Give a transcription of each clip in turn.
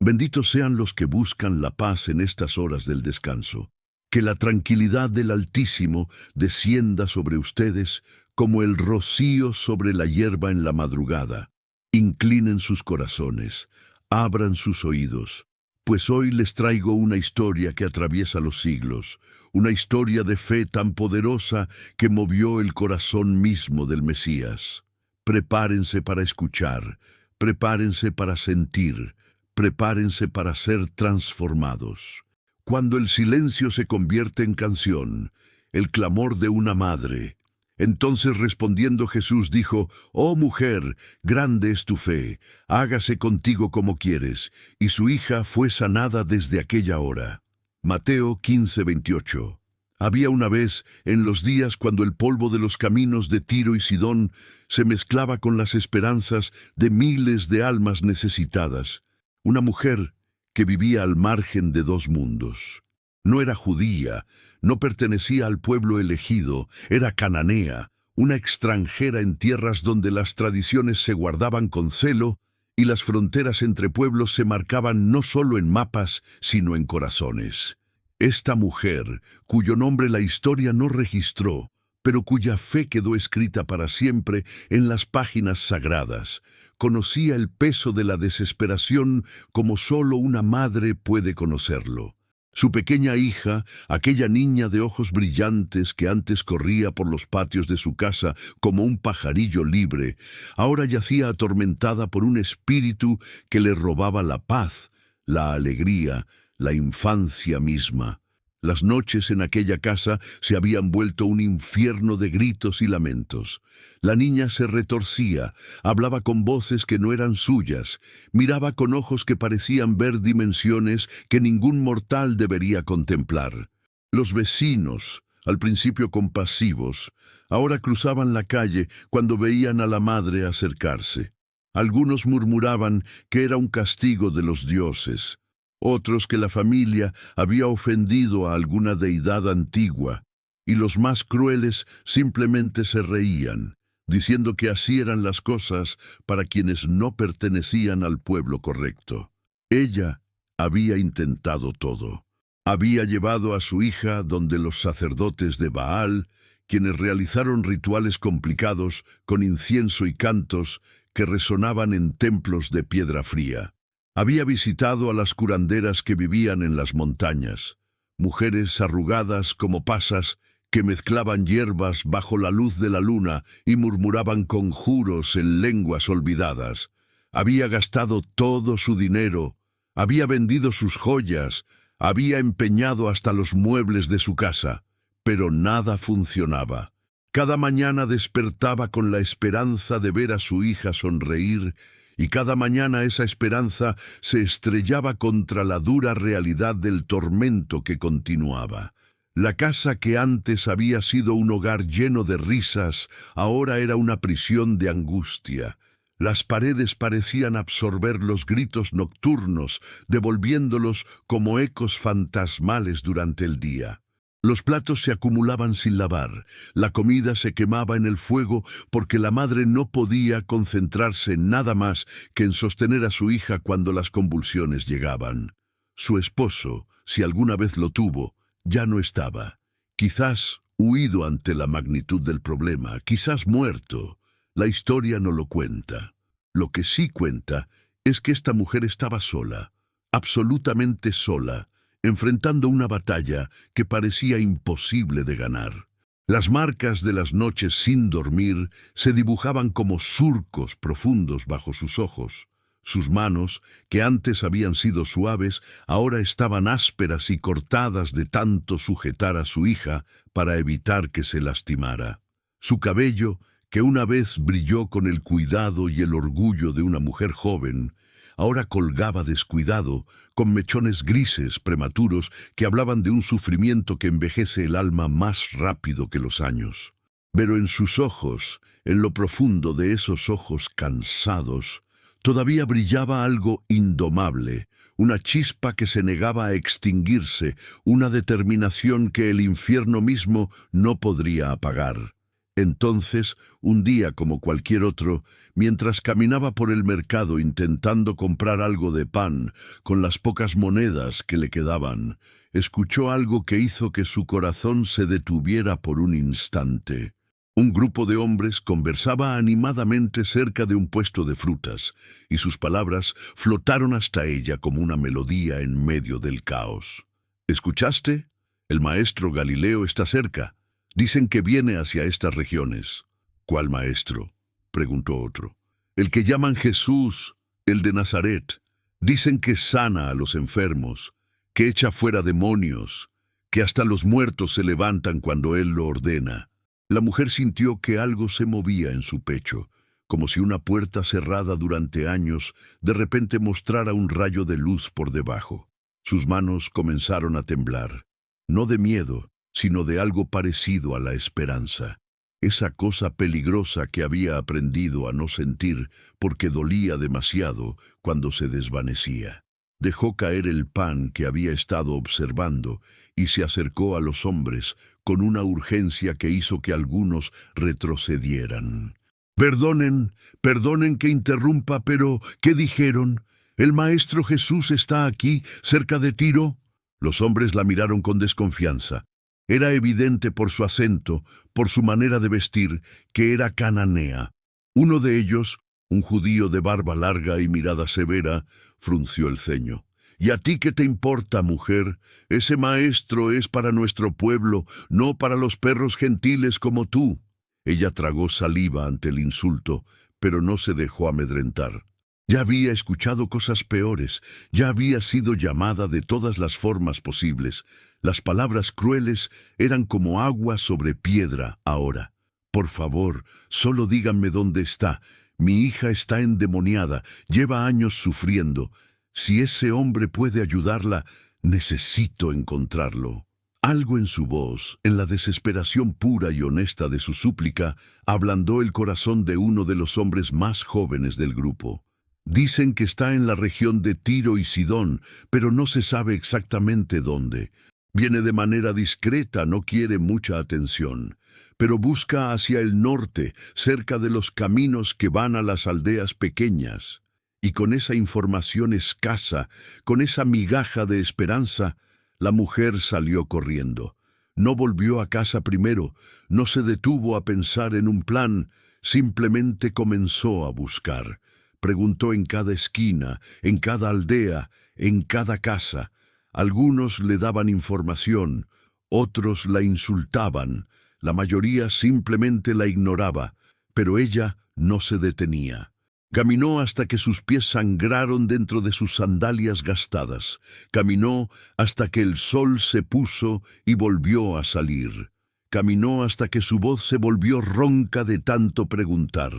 Benditos sean los que buscan la paz en estas horas del descanso. Que la tranquilidad del Altísimo descienda sobre ustedes como el rocío sobre la hierba en la madrugada. Inclinen sus corazones, abran sus oídos, pues hoy les traigo una historia que atraviesa los siglos, una historia de fe tan poderosa que movió el corazón mismo del Mesías. Prepárense para escuchar, prepárense para sentir, prepárense para ser transformados. Cuando el silencio se convierte en canción, el clamor de una madre, entonces respondiendo Jesús dijo: «Oh mujer, grande es tu fe, hágase contigo como quieres», y su hija fue sanada desde aquella hora. Mateo 15:28. Había una vez, en los días cuando el polvo de los caminos de Tiro y Sidón se mezclaba con las esperanzas de miles de almas necesitadas, una mujer que vivía al margen de dos mundos. No era judía, no pertenecía al pueblo elegido, era cananea, una extranjera en tierras donde las tradiciones se guardaban con celo y las fronteras entre pueblos se marcaban no solo en mapas, sino en corazones. Esta mujer, cuyo nombre la historia no registró, pero cuya fe quedó escrita para siempre en las páginas sagradas, conocía el peso de la desesperación como solo una madre puede conocerlo. Su pequeña hija, aquella niña de ojos brillantes que antes corría por los patios de su casa como un pajarillo libre, ahora yacía atormentada por un espíritu que le robaba la paz, la alegría, la infancia misma. Las noches en aquella casa se habían vuelto un infierno de gritos y lamentos. La niña se retorcía, hablaba con voces que no eran suyas, miraba con ojos que parecían ver dimensiones que ningún mortal debería contemplar. Los vecinos, al principio compasivos, ahora cruzaban la calle cuando veían a la madre acercarse. Algunos murmuraban que era un castigo de los dioses. Otros que la familia había ofendido a alguna deidad antigua, y los más crueles simplemente se reían, diciendo que así eran las cosas para quienes no pertenecían al pueblo correcto. Ella había intentado todo. Había llevado a su hija donde los sacerdotes de Baal, quienes realizaron rituales complicados con incienso y cantos que resonaban en templos de piedra fría. Había visitado a las curanderas que vivían en las montañas, mujeres arrugadas como pasas que mezclaban hierbas bajo la luz de la luna y murmuraban conjuros en lenguas olvidadas. Había gastado todo su dinero, había vendido sus joyas, había empeñado hasta los muebles de su casa, pero nada funcionaba. Cada mañana despertaba con la esperanza de ver a su hija sonreír, y cada mañana esa esperanza se estrellaba contra la dura realidad del tormento que continuaba. La casa que antes había sido un hogar lleno de risas, ahora era una prisión de angustia. Las paredes parecían absorber los gritos nocturnos, devolviéndolos como ecos fantasmales durante el día. Los platos se acumulaban sin lavar, la comida se quemaba en el fuego porque la madre no podía concentrarse en nada más que en sostener a su hija cuando las convulsiones llegaban. Su esposo, si alguna vez lo tuvo, ya no estaba. Quizás huido ante la magnitud del problema, quizás muerto. La historia no lo cuenta. Lo que sí cuenta es que esta mujer estaba sola, absolutamente sola, enfrentando una batalla que parecía imposible de ganar. Las marcas de las noches sin dormir se dibujaban como surcos profundos bajo sus ojos. Sus manos, que antes habían sido suaves, ahora estaban ásperas y cortadas de tanto sujetar a su hija para evitar que se lastimara. Su cabello, que una vez brilló con el cuidado y el orgullo de una mujer joven, ahora colgaba descuidado, con mechones grises prematuros que hablaban de un sufrimiento que envejece el alma más rápido que los años. Pero en sus ojos, en lo profundo de esos ojos cansados, todavía brillaba algo indomable, una chispa que se negaba a extinguirse, una determinación que el infierno mismo no podría apagar. Entonces, un día como cualquier otro, mientras caminaba por el mercado intentando comprar algo de pan con las pocas monedas que le quedaban, escuchó algo que hizo que su corazón se detuviera por un instante. Un grupo de hombres conversaba animadamente cerca de un puesto de frutas, y sus palabras flotaron hasta ella como una melodía en medio del caos. ¿Escuchaste? El maestro Galileo está cerca. Dicen que viene hacia estas regiones. ¿Cuál maestro?, preguntó otro. El que llaman Jesús, el de Nazaret. Dicen que sana a los enfermos, que echa fuera demonios, que hasta los muertos se levantan cuando Él lo ordena. La mujer sintió que algo se movía en su pecho, como si una puerta cerrada durante años de repente mostrara un rayo de luz por debajo. Sus manos comenzaron a temblar, no de miedo, sino de algo parecido a la esperanza. Esa cosa peligrosa que había aprendido a no sentir porque dolía demasiado cuando se desvanecía. Dejó caer el pan que había estado observando y se acercó a los hombres con una urgencia que hizo que algunos retrocedieran. Perdonen que interrumpa, pero ¿qué dijeron? ¿El Maestro Jesús está aquí, cerca de Tiro? Los hombres la miraron con desconfianza. Era evidente por su acento, por su manera de vestir, que era cananea. Uno de ellos, un judío de barba larga y mirada severa, frunció el ceño. ¿Y a ti qué te importa, mujer? Ese maestro es para nuestro pueblo, no para los perros gentiles como tú. Ella tragó saliva ante el insulto, pero no se dejó amedrentar. Ya había escuchado cosas peores, ya había sido llamada de todas las formas posibles. Las palabras crueles eran como agua sobre piedra ahora. Por favor, solo díganme dónde está. Mi hija está endemoniada, lleva años sufriendo. Si ese hombre puede ayudarla, necesito encontrarlo. Algo en su voz, en la desesperación pura y honesta de su súplica, ablandó el corazón de uno de los hombres más jóvenes del grupo. Dicen que está en la región de Tiro y Sidón, pero no se sabe exactamente dónde. Viene de manera discreta, no quiere mucha atención, pero busca hacia el norte, cerca de los caminos que van a las aldeas pequeñas. Y con esa información escasa, con esa migaja de esperanza, la mujer salió corriendo. No volvió a casa primero, no se detuvo a pensar en un plan, simplemente comenzó a buscar. Preguntó en cada esquina, en cada aldea, en cada casa. Algunos le daban información, otros la insultaban, la mayoría simplemente la ignoraba, pero ella no se detenía. Caminó hasta que sus pies sangraron dentro de sus sandalias gastadas. Caminó hasta que el sol se puso y volvió a salir. Caminó hasta que su voz se volvió ronca de tanto preguntar.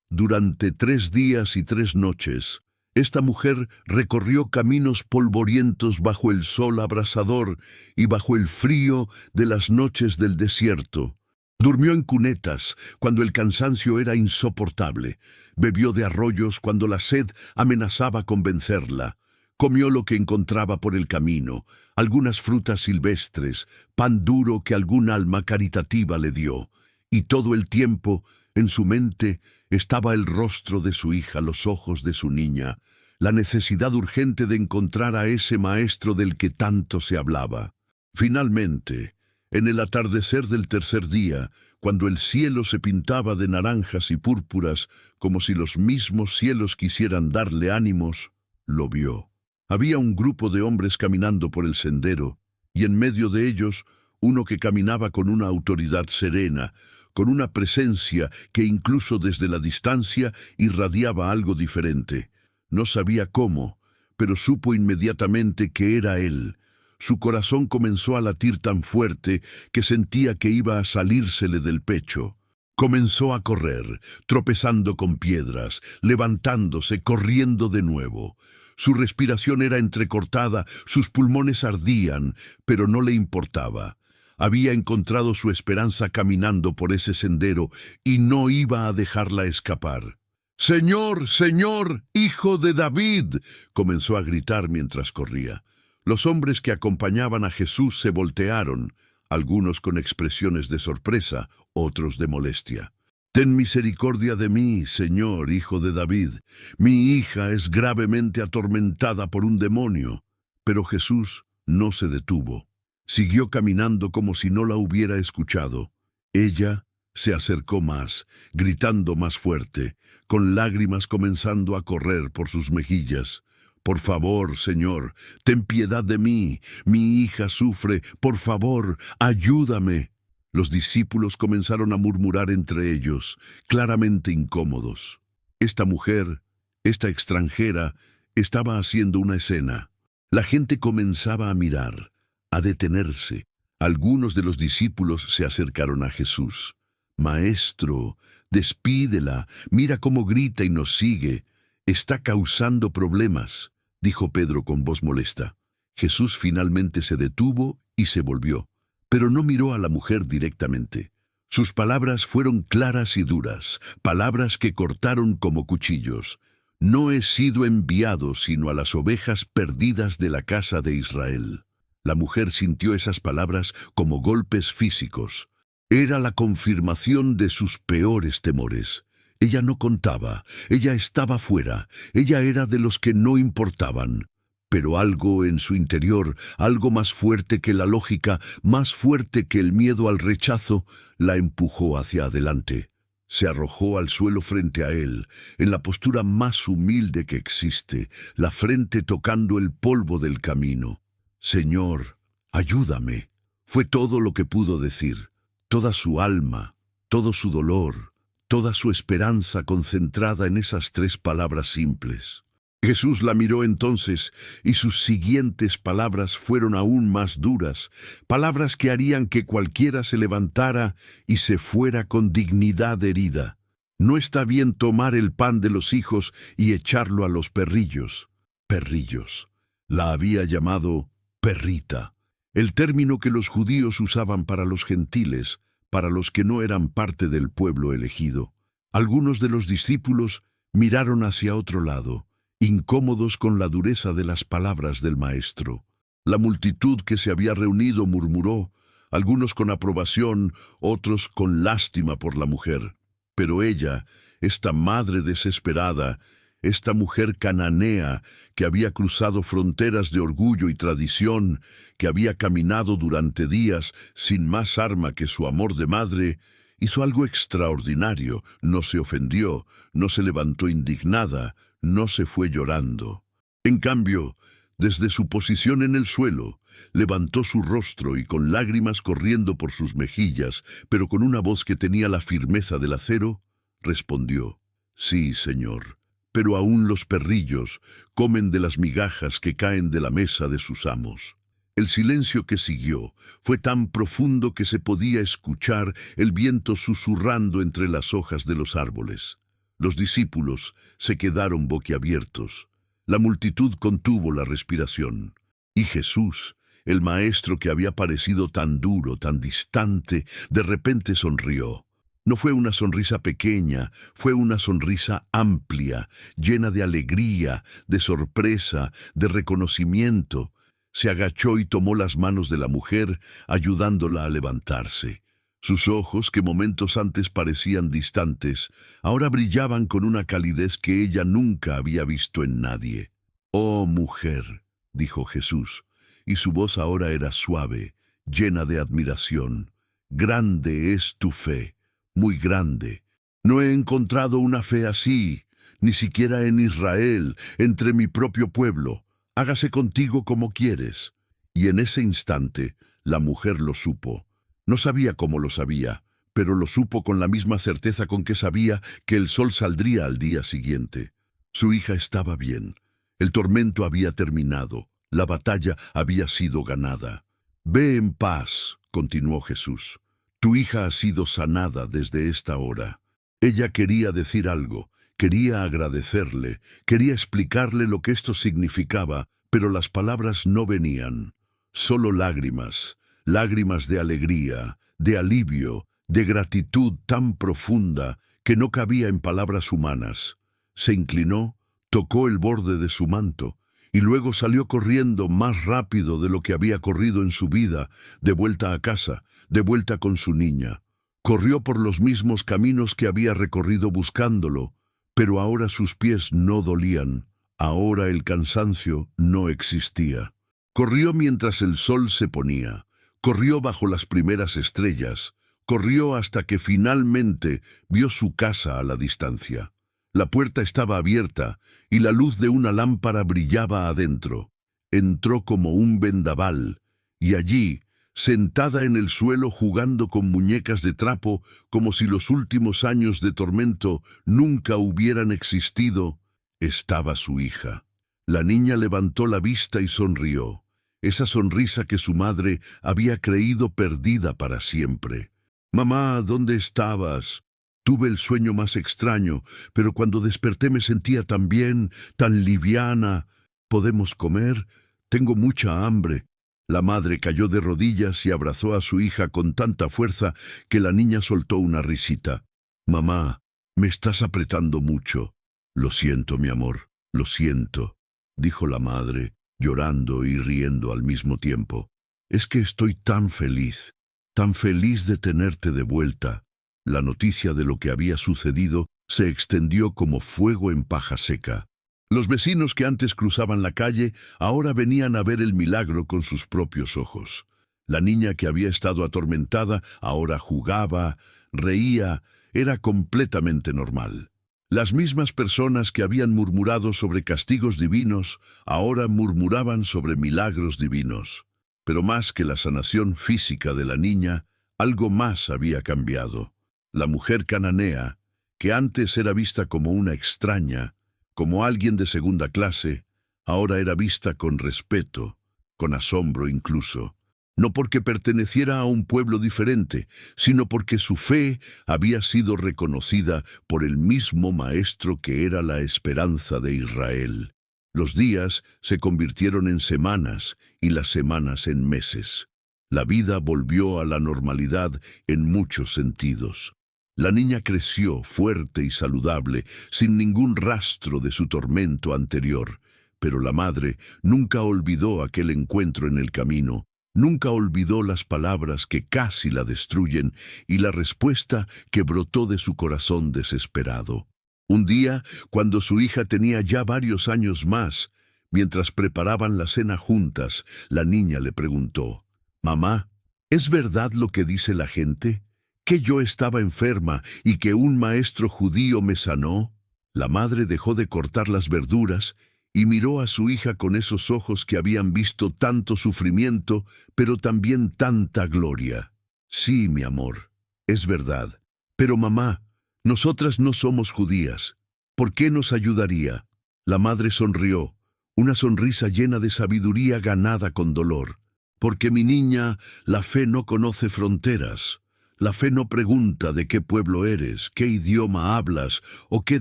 Durante 3 días y 3 noches, esta mujer recorrió caminos polvorientos bajo el sol abrasador y bajo el frío de las noches del desierto. Durmió en cunetas cuando el cansancio era insoportable. Bebió de arroyos cuando la sed amenazaba con vencerla. Comió lo que encontraba por el camino, algunas frutas silvestres, pan duro que algún alma caritativa le dio. Y todo el tiempo, en su mente, estaba el rostro de su hija, los ojos de su niña, la necesidad urgente de encontrar a ese maestro del que tanto se hablaba. Finalmente, en el atardecer del tercer día, cuando el cielo se pintaba de naranjas y púrpuras, como si los mismos cielos quisieran darle ánimos, lo vio. Había un grupo de hombres caminando por el sendero, y en medio de ellos, uno que caminaba con una autoridad serena, con una presencia que incluso desde la distancia irradiaba algo diferente. No sabía cómo, pero supo inmediatamente que era él. Su corazón comenzó a latir tan fuerte que sentía que iba a salírsele del pecho. Comenzó a correr, tropezando con piedras, levantándose, corriendo de nuevo. Su respiración era entrecortada, sus pulmones ardían, pero no le importaba. Había encontrado su esperanza caminando por ese sendero y no iba a dejarla escapar. «¡Señor, Señor, hijo de David!», comenzó a gritar mientras corría. Los hombres que acompañaban a Jesús se voltearon. algunos con expresiones de sorpresa, otros de molestia. «Ten misericordia de mí, Señor, Hijo de David. Mi hija es gravemente atormentada por un demonio». Pero Jesús no se detuvo. Siguió caminando como si no la hubiera escuchado. Ella se acercó más, gritando más fuerte, con lágrimas comenzando a correr por sus mejillas. «Por favor, Señor, ten piedad de mí. Mi hija sufre. Por favor, ayúdame». Los discípulos comenzaron a murmurar entre ellos, claramente incómodos. Esta mujer, esta extranjera, estaba haciendo una escena. La gente comenzaba a mirar, a detenerse. Algunos de los discípulos se acercaron a Jesús. «Maestro, despídela, mira cómo grita y nos sigue. Está causando problemas», dijo Pedro con voz molesta. Jesús finalmente se detuvo y se volvió, pero no miró a la mujer directamente. Sus palabras fueron claras y duras, palabras que cortaron como cuchillos. «No he sido enviado sino a las ovejas perdidas de la casa de Israel». La mujer sintió esas palabras como golpes físicos. Era la confirmación de sus peores temores. Ella no contaba, ella estaba fuera, ella era de los que no importaban. Pero algo en su interior, algo más fuerte que la lógica, más fuerte que el miedo al rechazo, la empujó hacia adelante. Se arrojó al suelo frente a él, en la postura más humilde que existe, la frente tocando el polvo del camino. «Señor, ayúdame», fue todo lo que pudo decir. Toda su alma, todo su dolor, toda su esperanza concentrada en esas 3 palabras simples. Jesús la miró entonces, y sus siguientes palabras fueron aún más duras, palabras que harían que cualquiera se levantara y se fuera con dignidad herida. «No está bien tomar el pan de los hijos y echarlo a los perrillos». Perrillos. La había llamado perrita, el término que los judíos usaban para los gentiles, para los que no eran parte del pueblo elegido. Algunos de los discípulos miraron hacia otro lado, incómodos con la dureza de las palabras del Maestro. La multitud que se había reunido murmuró, algunos con aprobación, otros con lástima por la mujer. Pero ella, esta madre desesperada, esta mujer cananea que había cruzado fronteras de orgullo y tradición, que había caminado durante días sin más arma que su amor de madre, hizo algo extraordinario. No se ofendió, no se levantó indignada, no se fue llorando. En cambio, desde su posición en el suelo, levantó su rostro y con lágrimas corriendo por sus mejillas, pero con una voz que tenía la firmeza del acero, respondió: «Sí, Señor, pero aún los perrillos comen de las migajas que caen de la mesa de sus amos». El silencio que siguió fue tan profundo que se podía escuchar el viento susurrando entre las hojas de los árboles. Los discípulos se quedaron boquiabiertos. La multitud contuvo la respiración. Y Jesús, el Maestro que había parecido tan duro, tan distante, de repente sonrió. No fue una sonrisa pequeña, fue una sonrisa amplia, llena de alegría, de sorpresa, de reconocimiento. Se agachó y tomó las manos de la mujer, ayudándola a levantarse. Sus ojos, que momentos antes parecían distantes, ahora brillaban con una calidez que ella nunca había visto en nadie. «Oh, mujer», dijo Jesús, y su voz ahora era suave, llena de admiración. «Grande es tu fe, muy grande. No he encontrado una fe así, ni siquiera en Israel, entre mi propio pueblo. Hágase contigo como quieres». Y en ese instante, la mujer lo supo. No sabía cómo lo sabía, pero lo supo con la misma certeza con que sabía que el sol saldría al día siguiente. Su hija estaba bien. El tormento había terminado. La batalla había sido ganada. «Ve en paz», continuó Jesús. «Tu hija ha sido sanada desde esta hora». Ella quería decir algo, quería agradecerle, quería explicarle lo que esto significaba, pero las palabras no venían. Solo lágrimas, lágrimas de alegría, de alivio, de gratitud tan profunda que no cabía en palabras humanas. Se inclinó, tocó el borde de su manto, y luego salió corriendo más rápido de lo que había corrido en su vida, de vuelta a casa, de vuelta con su niña. Corrió por los mismos caminos que había recorrido buscándolo, pero ahora sus pies no dolían, ahora el cansancio no existía. Corrió mientras el sol se ponía, corrió bajo las primeras estrellas, corrió hasta que finalmente vio su casa a la distancia. La puerta estaba abierta y la luz de una lámpara brillaba adentro. Entró como un vendaval, y allí, sentada en el suelo jugando con muñecas de trapo, como si los últimos años de tormento nunca hubieran existido, estaba su hija. La niña levantó la vista y sonrió, esa sonrisa que su madre había creído perdida para siempre. «Mamá, ¿dónde estabas? Tuve el sueño más extraño, pero cuando desperté me sentía tan bien, tan liviana. ¿Podemos comer? Tengo mucha hambre». La madre cayó de rodillas y abrazó a su hija con tanta fuerza que la niña soltó una risita. «Mamá, me estás apretando mucho». «Lo siento, mi amor, lo siento», dijo la madre, llorando y riendo al mismo tiempo. «Es que estoy tan feliz de tenerte de vuelta». La noticia de lo que había sucedido se extendió como fuego en paja seca. Los vecinos que antes cruzaban la calle ahora venían a ver el milagro con sus propios ojos. La niña que había estado atormentada ahora jugaba, reía, era completamente normal. Las mismas personas que habían murmurado sobre castigos divinos ahora murmuraban sobre milagros divinos. Pero más que la sanación física de la niña, algo más había cambiado. La mujer cananea, que antes era vista como una extraña, como alguien de segunda clase, ahora era vista con respeto, con asombro incluso. No porque perteneciera a un pueblo diferente, sino porque su fe había sido reconocida por el mismo Maestro que era la esperanza de Israel. Los días se convirtieron en semanas y las semanas en meses. La vida volvió a la normalidad en muchos sentidos. La niña creció fuerte y saludable, sin ningún rastro de su tormento anterior, pero la madre nunca olvidó aquel encuentro en el camino, nunca olvidó las palabras que casi la destruyen y la respuesta que brotó de su corazón desesperado. Un día, cuando su hija tenía ya varios años más, mientras preparaban la cena juntas, la niña le preguntó: «Mamá, ¿es verdad lo que dice la gente? ¿Que yo estaba enferma y que un maestro judío me sanó?» La madre dejó de cortar las verduras y miró a su hija con esos ojos que habían visto tanto sufrimiento, pero también tanta gloria. «Sí, mi amor, es verdad. Pero mamá, nosotras no somos judías. ¿Por qué nos ayudaría?» La madre sonrió, una sonrisa llena de sabiduría ganada con dolor. «Porque mi niña, la fe no conoce fronteras. La fe no pregunta de qué pueblo eres, qué idioma hablas o qué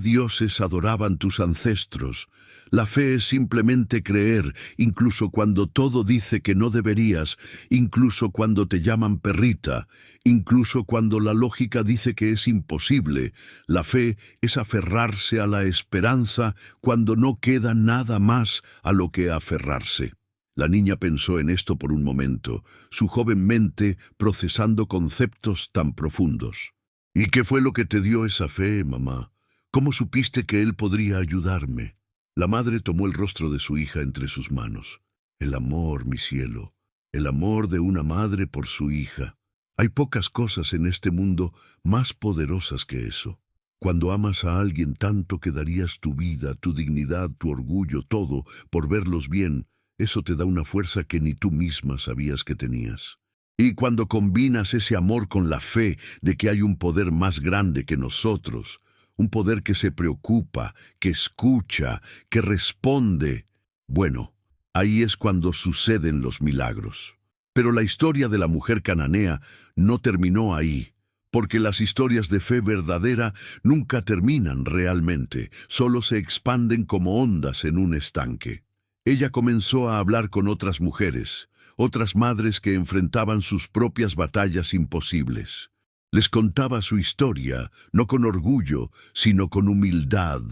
dioses adoraban tus ancestros. La fe es simplemente creer, incluso cuando todo dice que no deberías, incluso cuando te llaman perrita, incluso cuando la lógica dice que es imposible. La fe es aferrarse a la esperanza cuando no queda nada más a lo que aferrarse». La niña pensó en esto por un momento, su joven mente procesando conceptos tan profundos. «¿Y qué fue lo que te dio esa fe, mamá? ¿Cómo supiste que él podría ayudarme?» La madre tomó el rostro de su hija entre sus manos. «El amor, mi cielo, el amor de una madre por su hija. Hay pocas cosas en este mundo más poderosas que eso. Cuando amas a alguien tanto que darías tu vida, tu dignidad, tu orgullo, todo, por verlos bien, eso te da una fuerza que ni tú misma sabías que tenías. Y cuando combinas ese amor con la fe de que hay un poder más grande que nosotros, un poder que se preocupa, que escucha, que responde, bueno, ahí es cuando suceden los milagros». Pero la historia de la mujer cananea no terminó ahí, porque las historias de fe verdadera nunca terminan realmente, solo se expanden como ondas en un estanque. Ella comenzó a hablar con otras mujeres, otras madres que enfrentaban sus propias batallas imposibles. Les contaba su historia, no con orgullo, sino con humildad,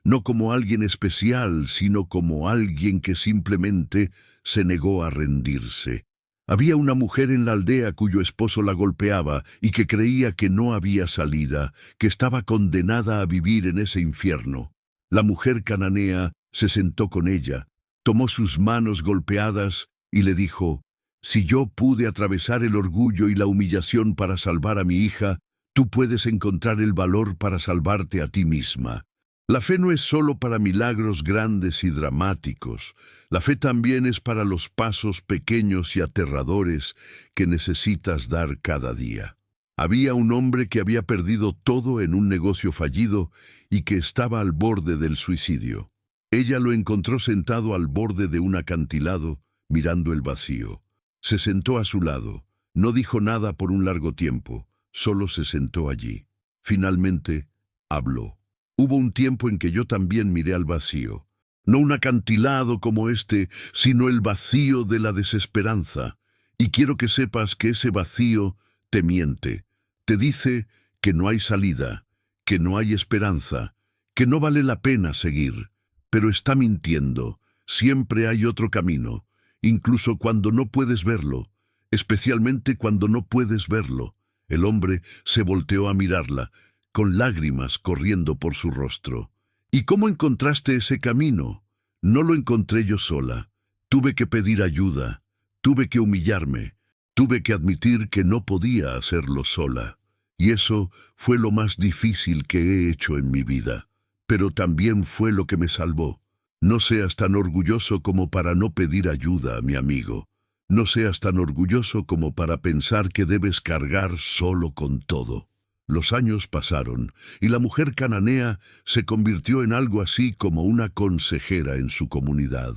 no como alguien especial, sino como alguien que simplemente se negó a rendirse. Había una mujer en la aldea cuyo esposo la golpeaba y que creía que no había salida, que estaba condenada a vivir en ese infierno. La mujer cananea se sentó con ella, tomó sus manos golpeadas y le dijo: «Si yo pude atravesar el orgullo y la humillación para salvar a mi hija, tú puedes encontrar el valor para salvarte a ti misma». La fe no es solo para milagros grandes y dramáticos. La fe también es para los pasos pequeños y aterradores que necesitas dar cada día. Había un hombre que había perdido todo en un negocio fallido y que estaba al borde del suicidio. Ella lo encontró sentado al borde de un acantilado, mirando el vacío. Se sentó a su lado. No dijo nada por un largo tiempo, solo se sentó allí. Finalmente, habló. Hubo un tiempo en que yo también miré al vacío. No un acantilado como este, sino el vacío de la desesperanza. Y quiero que sepas que ese vacío te miente. Te dice que no hay salida, que no hay esperanza, que no vale la pena seguir. Pero está mintiendo. Siempre hay otro camino, incluso cuando no puedes verlo, especialmente cuando no puedes verlo. El hombre se volteó a mirarla, con lágrimas corriendo por su rostro. ¿Y cómo encontraste ese camino? No lo encontré yo sola. Tuve que pedir ayuda, tuve que humillarme, tuve que admitir que no podía hacerlo sola. Y eso fue lo más difícil que he hecho en mi vida. Pero también fue lo que me salvó. No seas tan orgulloso como para no pedir ayuda, mi amigo. No seas tan orgulloso como para pensar que debes cargar solo con todo. Los años pasaron, y la mujer cananea se convirtió en algo así como una consejera en su comunidad.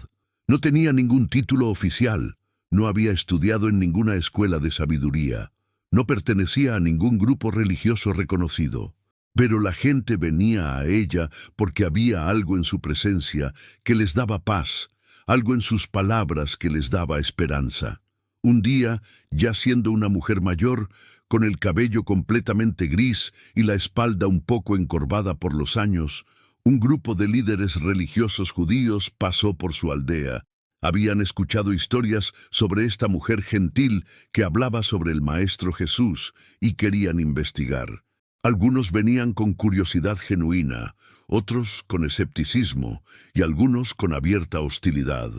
No tenía ningún título oficial, no había estudiado en ninguna escuela de sabiduría, no pertenecía a ningún grupo religioso reconocido. Pero la gente venía a ella porque había algo en su presencia que les daba paz, algo en sus palabras que les daba esperanza. Un día, ya siendo una mujer mayor, con el cabello completamente gris y la espalda un poco encorvada por los años, un grupo de líderes religiosos judíos pasó por su aldea. Habían escuchado historias sobre esta mujer gentil que hablaba sobre el Maestro Jesús y querían investigar. Algunos venían con curiosidad genuina, otros con escepticismo y algunos con abierta hostilidad.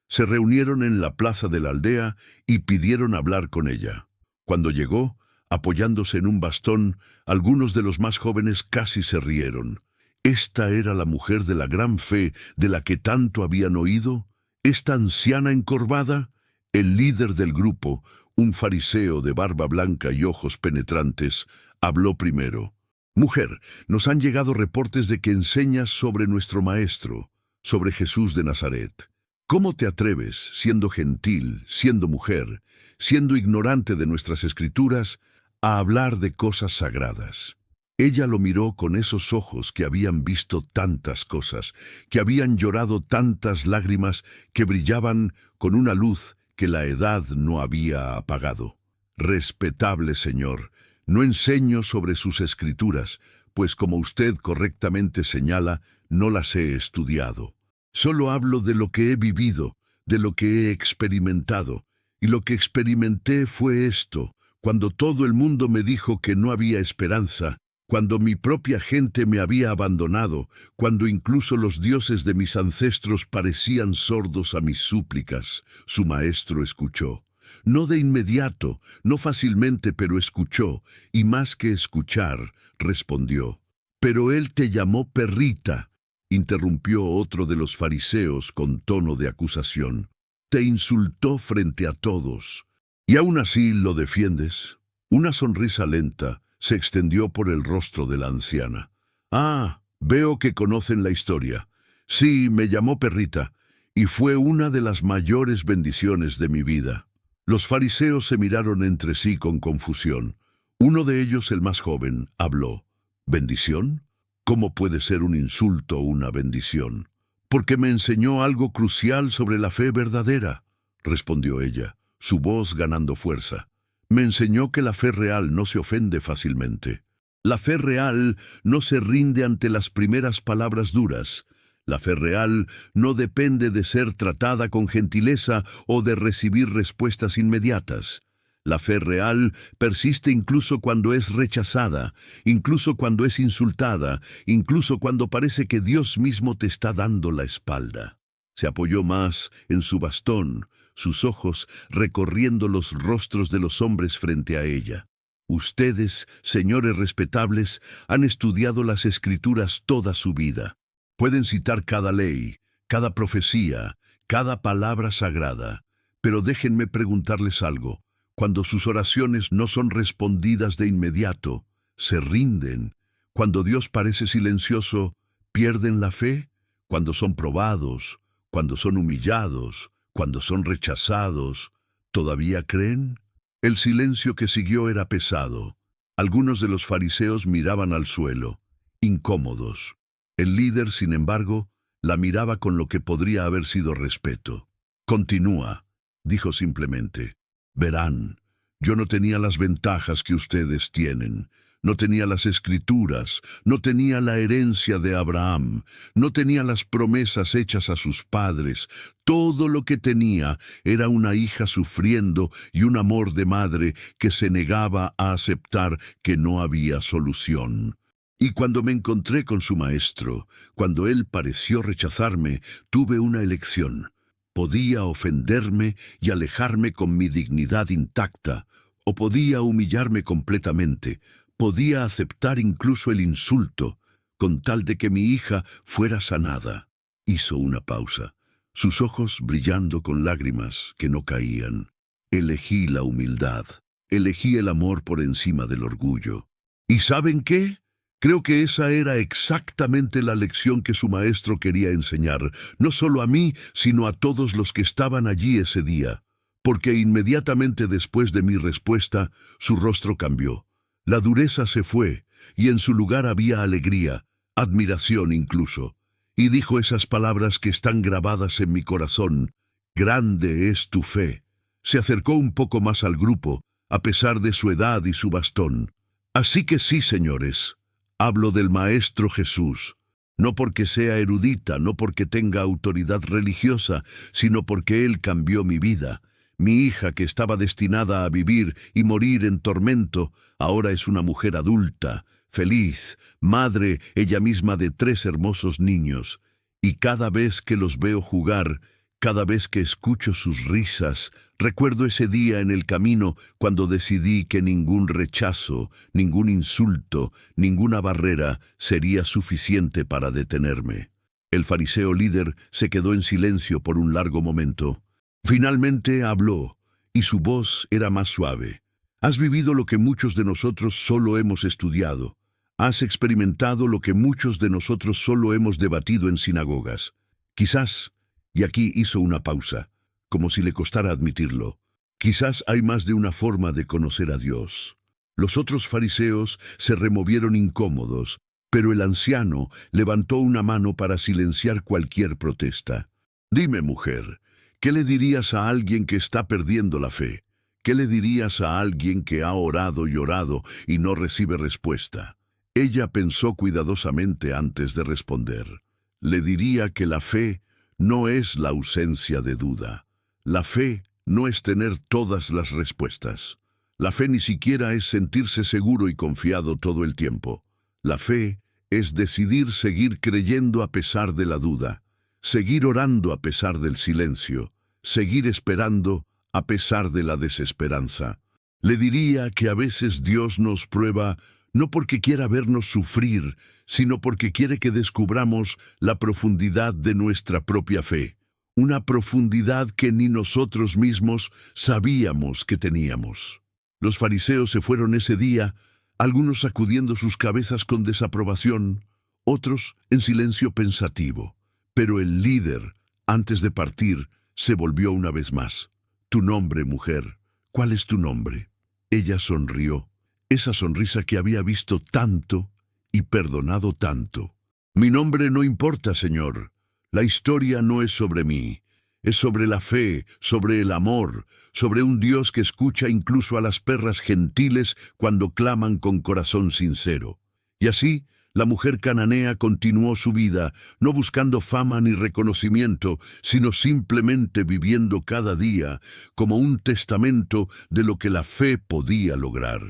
Se reunieron en la plaza de la aldea y pidieron hablar con ella. Cuando llegó, apoyándose en un bastón, algunos de los más jóvenes casi se rieron. ¿Esta era la mujer de la gran fe de la que tanto habían oído? ¿Esta anciana encorvada? El líder del grupo, un fariseo de barba blanca y ojos penetrantes, habló primero. «Mujer, nos han llegado reportes de que enseñas sobre nuestro Maestro, sobre Jesús de Nazaret. ¿Cómo te atreves, siendo gentil, siendo mujer, siendo ignorante de nuestras escrituras, a hablar de cosas sagradas?» Ella lo miró con esos ojos que habían visto tantas cosas, que habían llorado tantas lágrimas, que brillaban con una luz que la edad no había apagado. «Respetable señor, no enseño sobre sus escrituras, pues como usted correctamente señala, no las he estudiado. Solo hablo de lo que he vivido, de lo que he experimentado, y lo que experimenté fue esto, cuando todo el mundo me dijo que no había esperanza, cuando mi propia gente me había abandonado, cuando incluso los dioses de mis ancestros parecían sordos a mis súplicas, su maestro escuchó. No de inmediato, no fácilmente, pero escuchó, y más que escuchar, respondió. «Pero él te llamó perrita», interrumpió otro de los fariseos con tono de acusación. «Te insultó frente a todos. ¿Y aún así lo defiendes?» Una sonrisa lenta se extendió por el rostro de la anciana. «Ah, veo que conocen la historia. Sí, me llamó perrita, y fue una de las mayores bendiciones de mi vida». Los fariseos se miraron entre sí con confusión. Uno de ellos, el más joven, habló. «¿Bendición? ¿Cómo puede ser un insulto una bendición?» «Porque me enseñó algo crucial sobre la fe verdadera», respondió ella, su voz ganando fuerza. «Me enseñó que la fe real no se ofende fácilmente. La fe real no se rinde ante las primeras palabras duras. La fe real no depende de ser tratada con gentileza o de recibir respuestas inmediatas. La fe real persiste incluso cuando es rechazada, incluso cuando es insultada, incluso cuando parece que Dios mismo te está dando la espalda. Se apoyó más en su bastón, sus ojos recorriendo los rostros de los hombres frente a ella. Ustedes, señores respetables, han estudiado las Escrituras toda su vida. Pueden citar cada ley, cada profecía, cada palabra sagrada. Pero déjenme preguntarles algo. Cuando sus oraciones no son respondidas de inmediato, se rinden. Cuando Dios parece silencioso, ¿pierden la fe? Cuando son probados, cuando son humillados, cuando son rechazados, ¿todavía creen? El silencio que siguió era pesado. Algunos de los fariseos miraban al suelo, incómodos. El líder, sin embargo, la miraba con lo que podría haber sido respeto. «Continúa», dijo simplemente. «Verán, yo no tenía las ventajas que ustedes tienen. No tenía las Escrituras, no tenía la herencia de Abraham, no tenía las promesas hechas a sus padres. Todo lo que tenía era una hija sufriendo y un amor de madre que se negaba a aceptar que no había solución. Y cuando me encontré con su maestro, cuando él pareció rechazarme, tuve una elección. Podía ofenderme y alejarme con mi dignidad intacta, o podía humillarme completamente. Podía aceptar incluso el insulto, con tal de que mi hija fuera sanada. Hizo una pausa, sus ojos brillando con lágrimas que no caían. Elegí la humildad, elegí el amor por encima del orgullo. ¿Y saben qué? Creo que esa era exactamente la lección que su maestro quería enseñar, no solo a mí, sino a todos los que estaban allí ese día, porque inmediatamente después de mi respuesta, su rostro cambió. La dureza se fue, y en su lugar había alegría, admiración incluso. Y dijo esas palabras que están grabadas en mi corazón: «Grande es tu fe». Se acercó un poco más al grupo, a pesar de su edad y su bastón. Así que sí, señores, hablo del Maestro Jesús. No porque sea erudita, no porque tenga autoridad religiosa, sino porque Él cambió mi vida. Mi hija, que estaba destinada a vivir y morir en tormento, ahora es una mujer adulta, feliz, madre ella misma de 3 hermosos niños. Y cada vez que los veo jugar, cada vez que escucho sus risas, recuerdo ese día en el camino cuando decidí que ningún rechazo, ningún insulto, ninguna barrera sería suficiente para detenerme. El fariseo líder se quedó en silencio por un largo momento. Finalmente habló, y su voz era más suave. Has vivido lo que muchos de nosotros solo hemos estudiado. Has experimentado lo que muchos de nosotros solo hemos debatido en sinagogas. Quizás, y aquí hizo una pausa, como si le costara admitirlo, quizás hay más de una forma de conocer a Dios. Los otros fariseos se removieron incómodos, pero el anciano levantó una mano para silenciar cualquier protesta. Dime, mujer, ¿qué le dirías a alguien que está perdiendo la fe? ¿Qué le dirías a alguien que ha orado y orado y no recibe respuesta? Ella pensó cuidadosamente antes de responder. Le diría que la fe no es la ausencia de duda. La fe no es tener todas las respuestas. La fe ni siquiera es sentirse seguro y confiado todo el tiempo. La fe es decidir seguir creyendo a pesar de la duda, seguir orando a pesar del silencio, seguir esperando a pesar de la desesperanza. Le diría que a veces Dios nos prueba no porque quiera vernos sufrir, sino porque quiere que descubramos la profundidad de nuestra propia fe, una profundidad que ni nosotros mismos sabíamos que teníamos. Los fariseos se fueron ese día, algunos sacudiendo sus cabezas con desaprobación, otros en silencio pensativo. Pero el líder, antes de partir, se volvió una vez más. «Tu nombre, mujer, ¿cuál es tu nombre?» Ella sonrió, esa sonrisa que había visto tanto y perdonado tanto. «Mi nombre no importa, señor. La historia no es sobre mí. Es sobre la fe, sobre el amor, sobre un Dios que escucha incluso a las perras gentiles cuando claman con corazón sincero. Y así, la mujer cananea continuó su vida, no buscando fama ni reconocimiento, sino simplemente viviendo cada día como un testamento de lo que la fe podía lograr.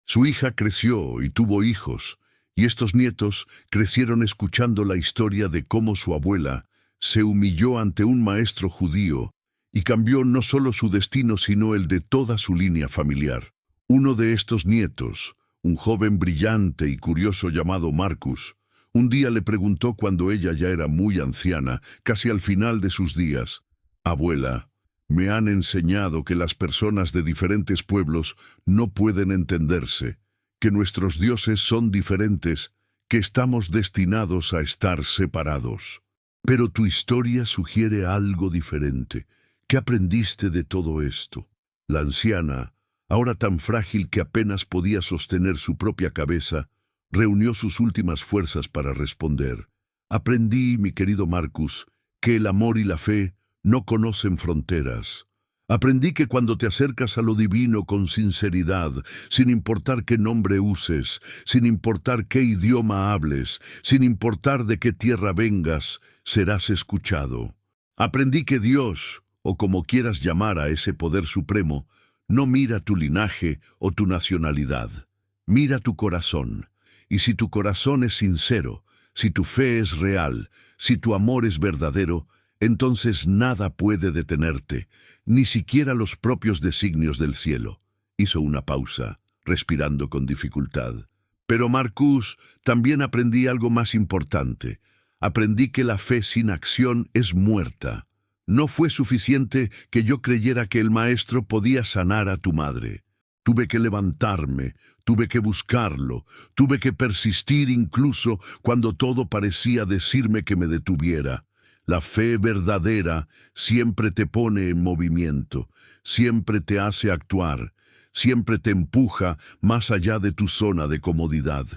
Su hija creció y tuvo hijos, y estos nietos crecieron escuchando la historia de cómo su abuela se humilló ante un maestro judío y cambió no solo su destino sino el de toda su línea familiar. Uno de estos nietos, un joven brillante y curioso llamado Marcus, un día le preguntó cuando ella ya era muy anciana, casi al final de sus días: «Abuela, me han enseñado que las personas de diferentes pueblos no pueden entenderse, que nuestros dioses son diferentes, que estamos destinados a estar separados. Pero tu historia sugiere algo diferente. ¿Qué aprendiste de todo esto?». La anciana, ahora tan frágil que apenas podía sostener su propia cabeza, reunió sus últimas fuerzas para responder: «Aprendí, mi querido Marcus, que el amor y la fe no conocen fronteras. Aprendí que cuando te acercas a lo divino con sinceridad, sin importar qué nombre uses, sin importar qué idioma hables, sin importar de qué tierra vengas, serás escuchado. Aprendí que Dios, o como quieras llamar a ese poder supremo, no mira tu linaje o tu nacionalidad, mira tu corazón. Y si tu corazón es sincero, si tu fe es real, si tu amor es verdadero, entonces nada puede detenerte, ni siquiera los propios designios del cielo». Hizo una pausa, respirando con dificultad. «Pero Marcus, también aprendí algo más importante. Aprendí que la fe sin acción es muerta. No fue suficiente que yo creyera que el maestro podía sanar a tu madre. Tuve que levantarme, tuve que buscarlo, tuve que persistir incluso cuando todo parecía decirme que me detuviera. La fe verdadera siempre te pone en movimiento, siempre te hace actuar, siempre te empuja más allá de tu zona de comodidad».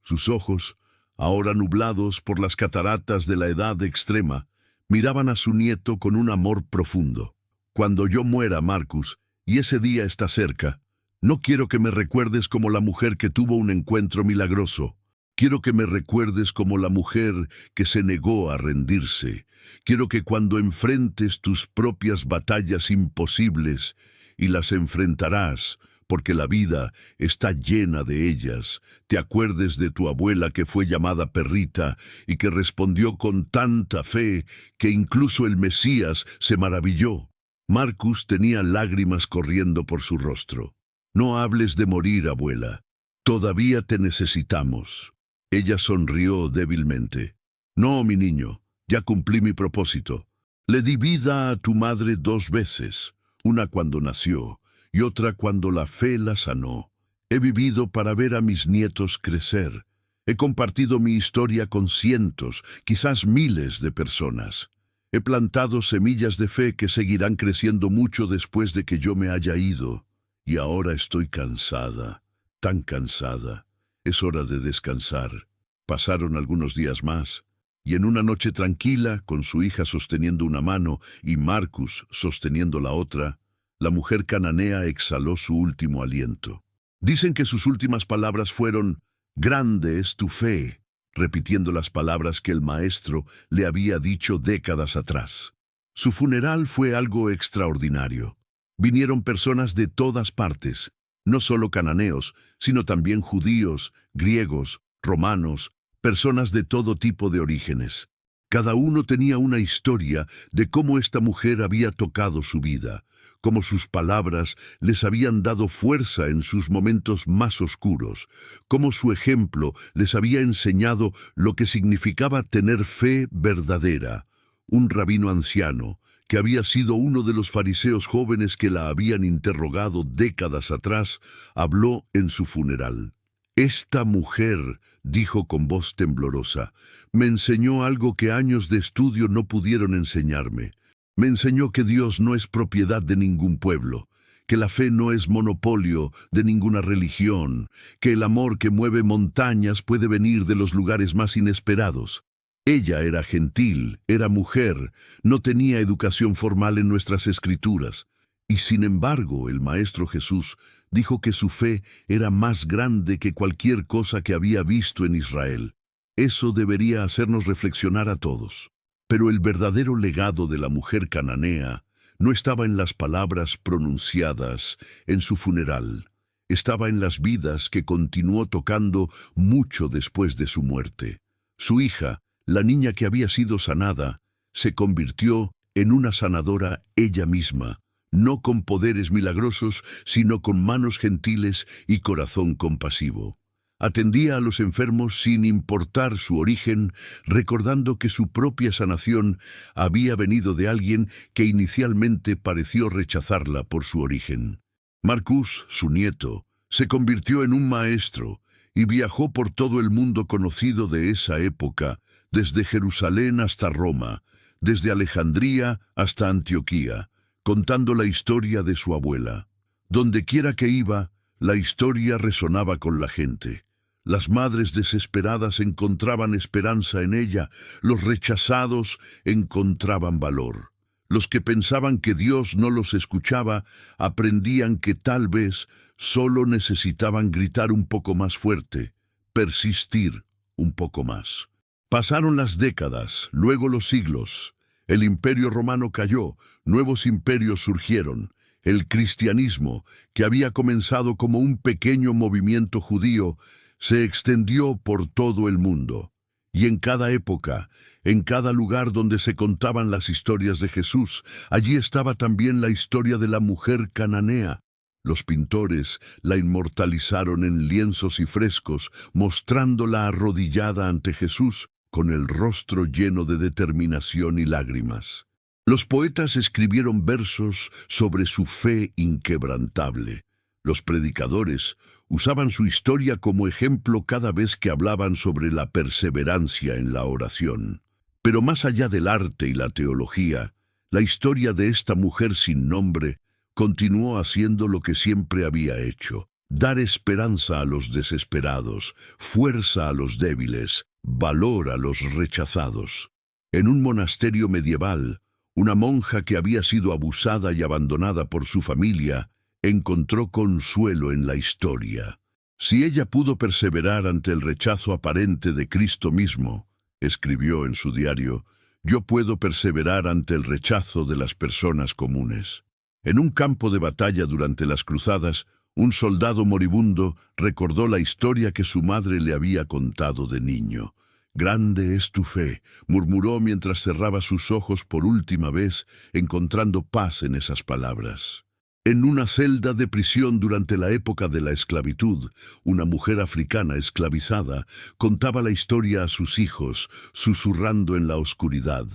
Sus ojos, ahora nublados por las cataratas de la edad extrema, miraban a su nieto con un amor profundo. «Cuando yo muera, Marcus, y ese día está cerca, no quiero que me recuerdes como la mujer que tuvo un encuentro milagroso. Quiero que me recuerdes como la mujer que se negó a rendirse. Quiero que cuando enfrentes tus propias batallas imposibles, y las enfrentarás, porque la vida está llena de ellas, te acuerdes de tu abuela que fue llamada perrita y que respondió con tanta fe que incluso el Mesías se maravilló». Marcus tenía lágrimas corriendo por su rostro. «No hables de morir, abuela. Todavía te necesitamos». Ella sonrió débilmente. «No, mi niño, ya cumplí mi propósito. Le di vida a tu madre 2 veces, una cuando nació y otra cuando la fe la sanó. He vivido para ver a mis nietos crecer. He compartido mi historia con cientos, quizás miles de personas. He plantado semillas de fe que seguirán creciendo mucho después de que yo me haya ido. Y ahora estoy cansada, tan cansada. Es hora de descansar». Pasaron algunos días más, y en una noche tranquila, con su hija sosteniendo una mano y Marcus sosteniendo la otra, la mujer cananea exhaló su último aliento. Dicen que sus últimas palabras fueron: «Grande es tu fe», repitiendo las palabras que el maestro le había dicho décadas atrás. Su funeral fue algo extraordinario. Vinieron personas de todas partes, no solo cananeos, sino también judíos, griegos, romanos, personas de todo tipo de orígenes. Cada uno tenía una historia de cómo esta mujer había tocado su vida, cómo sus palabras les habían dado fuerza en sus momentos más oscuros, cómo su ejemplo les había enseñado lo que significaba tener fe verdadera. Un rabino anciano, que había sido uno de los fariseos jóvenes que la habían interrogado décadas atrás, habló en su funeral. «Esta mujer», dijo con voz temblorosa, «me enseñó algo que años de estudio no pudieron enseñarme. Me enseñó que Dios no es propiedad de ningún pueblo, que la fe no es monopolio de ninguna religión, que el amor que mueve montañas puede venir de los lugares más inesperados. Ella era gentil, era mujer, no tenía educación formal en nuestras escrituras. Y sin embargo, el Maestro Jesús dijo que su fe era más grande que cualquier cosa que había visto en Israel. Eso debería hacernos reflexionar a todos. Pero el verdadero legado de la mujer cananea no estaba en las palabras pronunciadas en su funeral. Estaba en las vidas que continuó tocando mucho después de su muerte. Su hija, la niña que había sido sanada, se convirtió en una sanadora ella misma, no con poderes milagrosos, sino con manos gentiles y corazón compasivo. Atendía a los enfermos sin importar su origen, recordando que su propia sanación había venido de alguien que inicialmente pareció rechazarla por su origen. Marcus, su nieto, se convirtió en un maestro y viajó por todo el mundo conocido de esa época, desde Jerusalén hasta Roma, desde Alejandría hasta Antioquía, contando la historia de su abuela. Dondequiera que iba, la historia resonaba con la gente. Las madres desesperadas encontraban esperanza en ella, los rechazados encontraban valor. Los que pensaban que Dios no los escuchaba, aprendían que tal vez solo necesitaban gritar un poco más fuerte, persistir un poco más. Pasaron las décadas, luego los siglos. El Imperio Romano cayó, nuevos imperios surgieron. El cristianismo, que había comenzado como un pequeño movimiento judío, se extendió por todo el mundo. Y en cada época, en cada lugar donde se contaban las historias de Jesús, allí estaba también la historia de la mujer cananea. Los pintores la inmortalizaron en lienzos y frescos, mostrándola arrodillada ante Jesús, con el rostro lleno de determinación y lágrimas. Los poetas escribieron versos sobre su fe inquebrantable. Los predicadores usaban su historia como ejemplo cada vez que hablaban sobre la perseverancia en la oración. Pero más allá del arte y la teología, la historia de esta mujer sin nombre continuó haciendo lo que siempre había hecho: dar esperanza a los desesperados, fuerza a los débiles, valor a los rechazados. En un monasterio medieval, una monja que había sido abusada y abandonada por su familia encontró consuelo en la historia. Si ella pudo perseverar ante el rechazo aparente de Cristo mismo, escribió en su diario, yo puedo perseverar ante el rechazo de las personas comunes. En un campo de batalla durante las cruzadas, un soldado moribundo recordó la historia que su madre le había contado de niño. Grande es tu fe, murmuró mientras cerraba sus ojos por última vez, encontrando paz en esas palabras. En una celda de prisión durante la época de la esclavitud, una mujer africana esclavizada contaba la historia a sus hijos, susurrando en la oscuridad.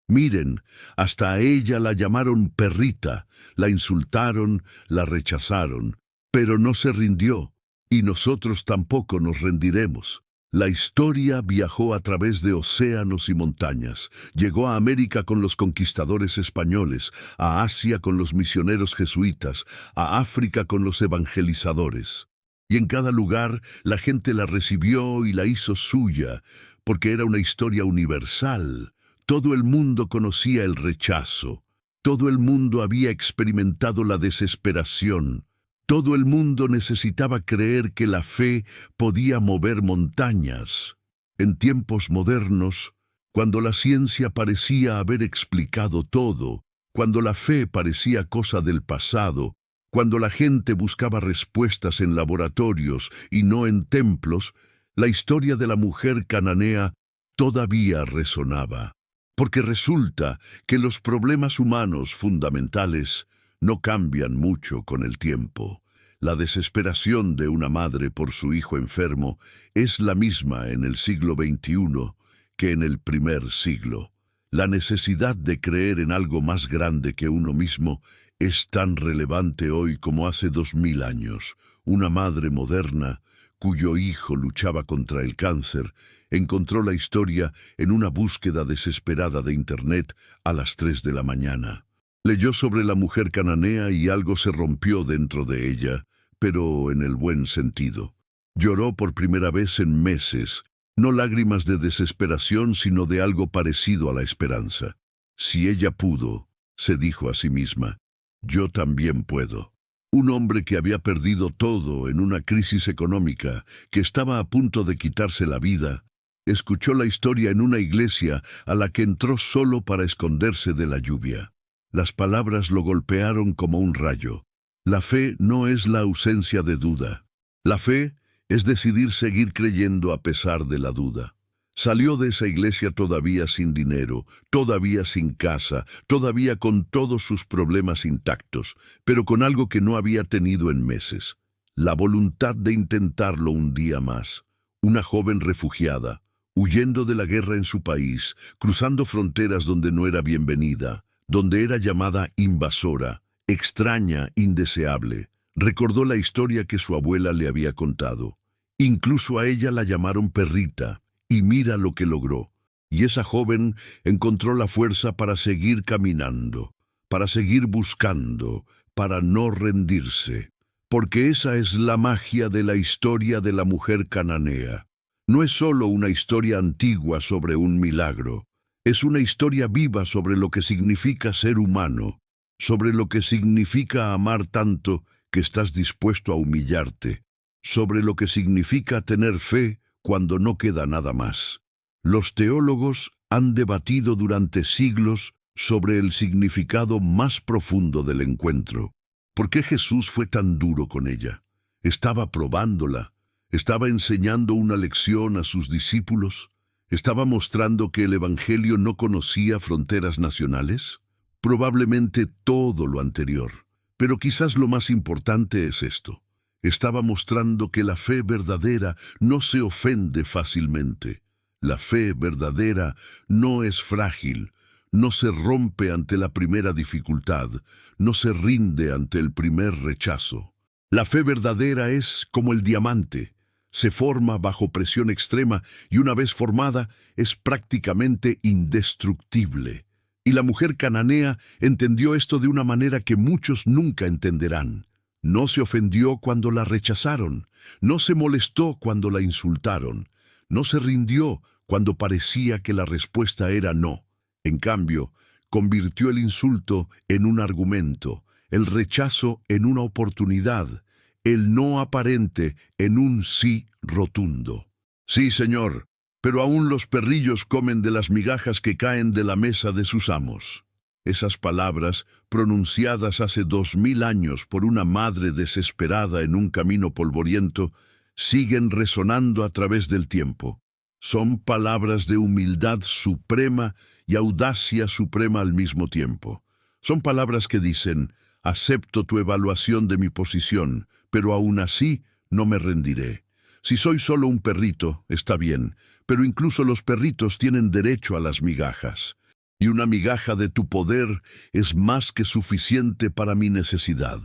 Miren, hasta a ella la llamaron perrita, la insultaron, la rechazaron, pero no se rindió, y nosotros tampoco nos rendiremos. La historia viajó a través de océanos y montañas, llegó a América con los conquistadores españoles, a Asia con los misioneros jesuitas, a África con los evangelizadores. Y en cada lugar la gente la recibió y la hizo suya, porque era una historia universal. Todo el mundo conocía el rechazo, todo el mundo había experimentado la desesperación. Todo el mundo necesitaba creer que la fe podía mover montañas. En tiempos modernos, cuando la ciencia parecía haber explicado todo, cuando la fe parecía cosa del pasado, cuando la gente buscaba respuestas en laboratorios y no en templos, la historia de la mujer cananea todavía resonaba. Porque resulta que los problemas humanos fundamentales no cambian mucho con el tiempo. La desesperación de una madre por su hijo enfermo es la misma en el siglo XXI que en el primer siglo. La necesidad de creer en algo más grande que uno mismo es tan relevante hoy como hace 2000 años. Una madre moderna, cuyo hijo luchaba contra el cáncer, encontró la historia en una búsqueda desesperada de Internet a las 3 de la mañana. Leyó sobre la mujer cananea y algo se rompió dentro de ella, pero en el buen sentido. Lloró por primera vez en meses, no lágrimas de desesperación, sino de algo parecido a la esperanza. Si ella pudo, se dijo a sí misma, yo también puedo. Un hombre que había perdido todo en una crisis económica, que estaba a punto de quitarse la vida, escuchó la historia en una iglesia a la que entró solo para esconderse de la lluvia. Las palabras lo golpearon como un rayo. La fe no es la ausencia de duda. La fe es decidir seguir creyendo a pesar de la duda. Salió de esa iglesia todavía sin dinero, todavía sin casa, todavía con todos sus problemas intactos, pero con algo que no había tenido en meses: la voluntad de intentarlo un día más. Una joven refugiada, huyendo de la guerra en su país, cruzando fronteras donde no era bienvenida, donde era llamada invasora, extraña, indeseable, recordó la historia que su abuela le había contado. Incluso a ella la llamaron perrita, y mira lo que logró. Y esa joven encontró la fuerza para seguir caminando, para seguir buscando, para no rendirse. Porque esa es la magia de la historia de la mujer cananea. No es solo una historia antigua sobre un milagro. Es una historia viva sobre lo que significa ser humano, sobre lo que significa amar tanto que estás dispuesto a humillarte, sobre lo que significa tener fe cuando no queda nada más. Los teólogos han debatido durante siglos sobre el significado más profundo del encuentro. ¿Por qué Jesús fue tan duro con ella? ¿Estaba probándola? ¿Estaba enseñando una lección a sus discípulos? ¿Estaba mostrando que el Evangelio no conocía fronteras nacionales? Probablemente todo lo anterior. Pero quizás lo más importante es esto. Estaba mostrando que la fe verdadera no se ofende fácilmente. La fe verdadera no es frágil, no se rompe ante la primera dificultad, no se rinde ante el primer rechazo. La fe verdadera es como el diamante. Se forma bajo presión extrema y una vez formada es prácticamente indestructible. Y la mujer cananea entendió esto de una manera que muchos nunca entenderán. No se ofendió cuando la rechazaron, no se molestó cuando la insultaron, no se rindió cuando parecía que la respuesta era no. En cambio, convirtió el insulto en un argumento, el rechazo en una oportunidad, el no aparente en un sí rotundo. Sí, Señor, pero aún los perrillos comen de las migajas que caen de la mesa de sus amos. Esas palabras, pronunciadas hace 2000 años por una madre desesperada en un camino polvoriento, siguen resonando a través del tiempo. Son palabras de humildad suprema y audacia suprema al mismo tiempo. Son palabras que dicen: acepto tu evaluación de mi posición, pero aún así no me rendiré. Si soy solo un perrito, está bien, pero incluso los perritos tienen derecho a las migajas. Y una migaja de tu poder es más que suficiente para mi necesidad.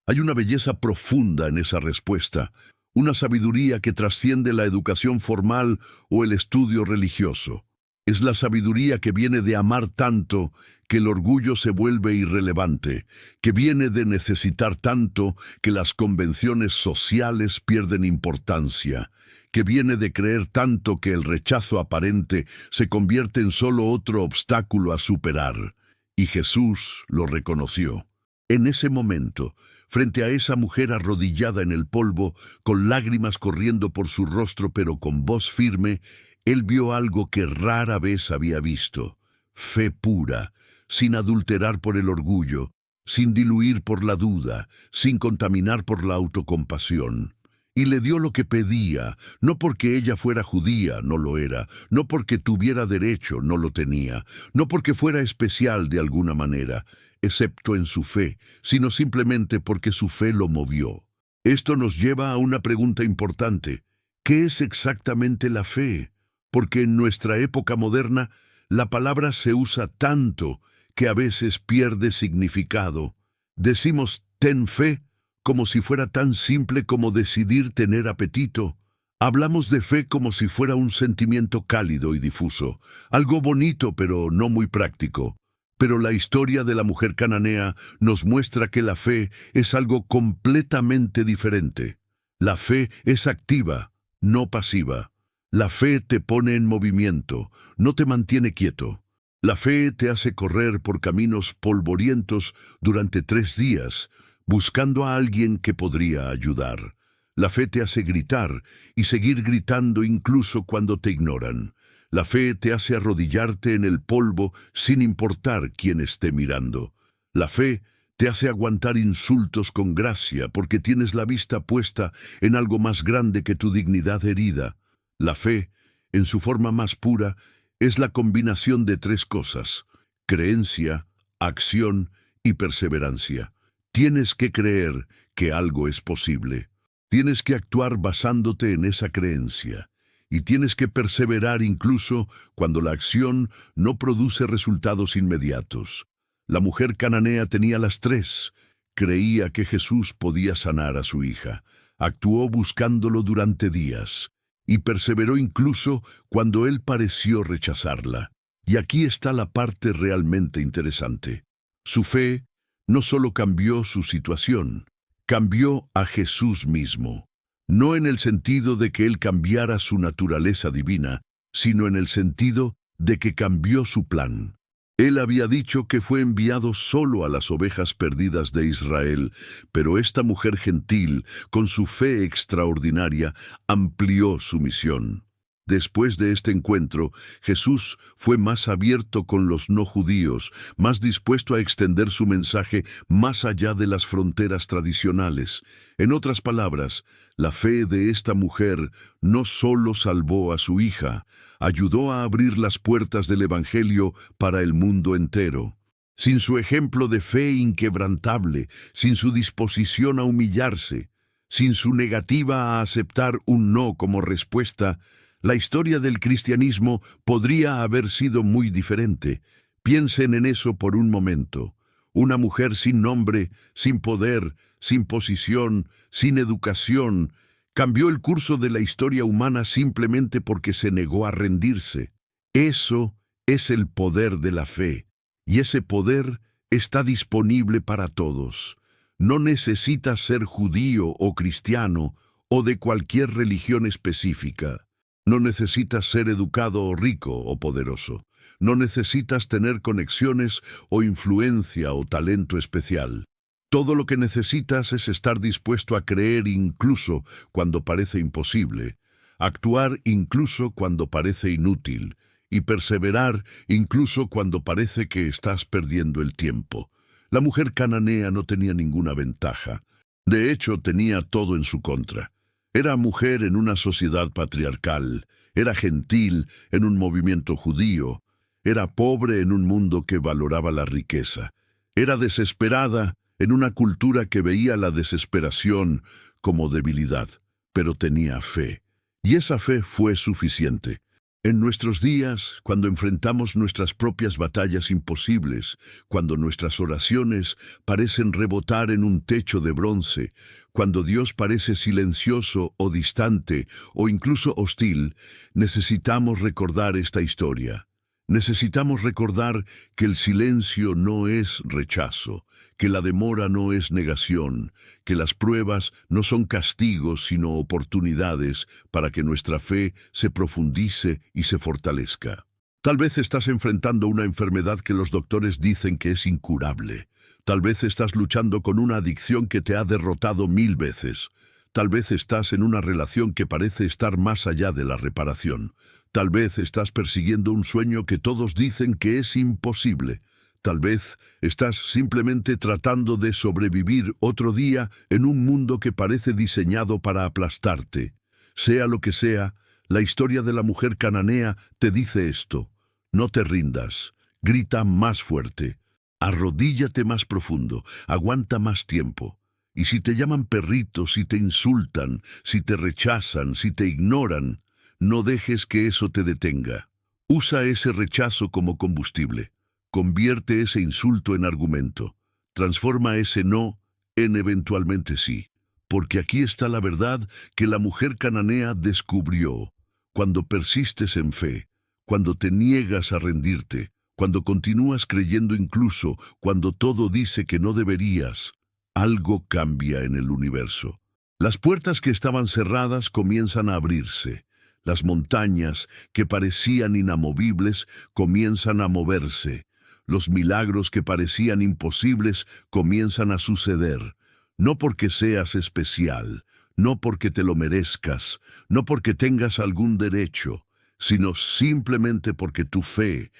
Hay una belleza profunda en esa respuesta, una sabiduría que trasciende la educación formal o el estudio religioso. Es la sabiduría que viene de amar tanto que el orgullo se vuelve irrelevante, que viene de necesitar tanto que las convenciones sociales pierden importancia, que viene de creer tanto que el rechazo aparente se convierte en solo otro obstáculo a superar. Y Jesús lo reconoció. En ese momento, frente a esa mujer arrodillada en el polvo, con lágrimas corriendo por su rostro pero con voz firme, él vio algo que rara vez había visto: fe pura, sin adulterar por el orgullo, sin diluir por la duda, sin contaminar por la autocompasión. Y le dio lo que pedía, no porque ella fuera judía, no lo era, no porque tuviera derecho, no lo tenía, no porque fuera especial de alguna manera, excepto en su fe, sino simplemente porque su fe lo movió. Esto nos lleva a una pregunta importante: ¿qué es exactamente la fe? Porque en nuestra época moderna, la palabra se usa tanto que a veces pierde significado. Decimos ten fe como si fuera tan simple como decidir tener apetito. Hablamos de fe como si fuera un sentimiento cálido y difuso, algo bonito pero no muy práctico. Pero la historia de la mujer cananea nos muestra que la fe es algo completamente diferente. La fe es activa, no pasiva. La fe te pone en movimiento, no te mantiene quieto. La fe te hace correr por caminos polvorientos durante 3 días, buscando a alguien que podría ayudar. La fe te hace gritar y seguir gritando incluso cuando te ignoran. La fe te hace arrodillarte en el polvo sin importar quién esté mirando. La fe te hace aguantar insultos con gracia porque tienes la vista puesta en algo más grande que tu dignidad herida. La fe, en su forma más pura, es la combinación de 3 cosas: creencia, acción y perseverancia. Tienes que creer que algo es posible. Tienes que actuar basándote en esa creencia. Y tienes que perseverar incluso cuando la acción no produce resultados inmediatos. La mujer cananea tenía las 3. Creía que Jesús podía sanar a su hija. Actuó buscándolo durante días. Y perseveró incluso cuando él pareció rechazarla. Y aquí está la parte realmente interesante. Su fe no solo cambió su situación, cambió a Jesús mismo. No en el sentido de que él cambiara su naturaleza divina, sino en el sentido de que cambió su plan. Él había dicho que fue enviado solo a las ovejas perdidas de Israel, pero esta mujer gentil, con su fe extraordinaria, amplió su misión. Después de este encuentro, Jesús fue más abierto con los no judíos, más dispuesto a extender su mensaje más allá de las fronteras tradicionales. En otras palabras, la fe de esta mujer no solo salvó a su hija, ayudó a abrir las puertas del Evangelio para el mundo entero. Sin su ejemplo de fe inquebrantable, sin su disposición a humillarse, sin su negativa a aceptar un no como respuesta, la historia del cristianismo podría haber sido muy diferente. Piensen en eso por un momento. Una mujer sin nombre, sin poder, sin posición, sin educación, cambió el curso de la historia humana simplemente porque se negó a rendirse. Eso es el poder de la fe, y ese poder está disponible para todos. No necesitas ser judío o cristiano o de cualquier religión específica. No necesitas ser educado o rico o poderoso. No necesitas tener conexiones o influencia o talento especial. Todo lo que necesitas es estar dispuesto a creer incluso cuando parece imposible, actuar incluso cuando parece inútil, y perseverar incluso cuando parece que estás perdiendo el tiempo. La mujer cananea no tenía ninguna ventaja. De hecho, tenía todo en su contra. Era mujer en una sociedad patriarcal, era gentil en un movimiento judío, era pobre en un mundo que valoraba la riqueza, era desesperada en una cultura que veía la desesperación como debilidad, pero tenía fe. Y esa fe fue suficiente. En nuestros días, cuando enfrentamos nuestras propias batallas imposibles, cuando nuestras oraciones parecen rebotar en un techo de bronce, cuando Dios parece silencioso o distante o incluso hostil, necesitamos recordar esta historia. Necesitamos recordar que el silencio no es rechazo, que la demora no es negación, que las pruebas no son castigos sino oportunidades para que nuestra fe se profundice y se fortalezca. Tal vez estás enfrentando una enfermedad que los doctores dicen que es incurable. Tal vez estás luchando con una adicción que te ha derrotado 1000 veces. Tal vez estás en una relación que parece estar más allá de la reparación. Tal vez estás persiguiendo un sueño que todos dicen que es imposible. Tal vez estás simplemente tratando de sobrevivir otro día en un mundo que parece diseñado para aplastarte. Sea lo que sea, la historia de la mujer cananea te dice esto. No te rindas, grita más fuerte, arrodíllate más profundo, aguanta más tiempo. Y si te llaman perrito, si te insultan, si te rechazan, si te ignoran, no dejes que eso te detenga. Usa ese rechazo como combustible. Convierte ese insulto en argumento. Transforma ese no en eventualmente sí. Porque aquí está la verdad que la mujer cananea descubrió. Cuando persistes en fe, cuando te niegas a rendirte, cuando continúas creyendo incluso cuando todo dice que no deberías, algo cambia en el universo. Las puertas que estaban cerradas comienzan a abrirse. Las montañas, que parecían inamovibles, comienzan a moverse. Los milagros que parecían imposibles comienzan a suceder. No porque seas especial, no porque te lo merezcas, no porque tengas algún derecho, sino simplemente porque tu fe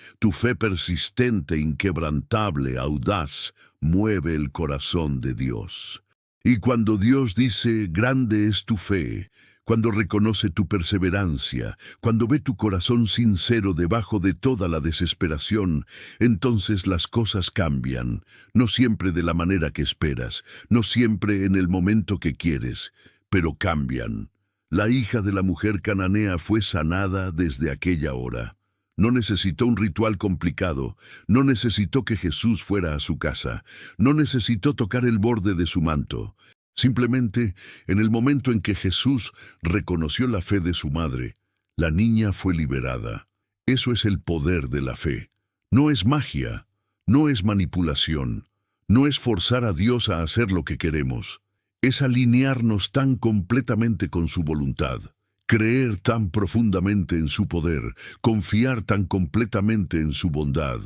persistente, inquebrantable, audaz, mueve el corazón de Dios. Y cuando Dios dice, grande es tu fe, cuando reconoce tu perseverancia, cuando ve tu corazón sincero debajo de toda la desesperación, entonces las cosas cambian, no siempre de la manera que esperas, no siempre en el momento que quieres, pero cambian. La hija de la mujer cananea fue sanada desde aquella hora. No necesitó un ritual complicado, no necesitó que Jesús fuera a su casa, no necesitó tocar el borde de su manto. Simplemente, en el momento en que Jesús reconoció la fe de su madre, la niña fue liberada. Eso es el poder de la fe. No es magia, no es manipulación, no es forzar a Dios a hacer lo que queremos. Es alinearnos tan completamente con su voluntad, creer tan profundamente en su poder, confiar tan completamente en su bondad,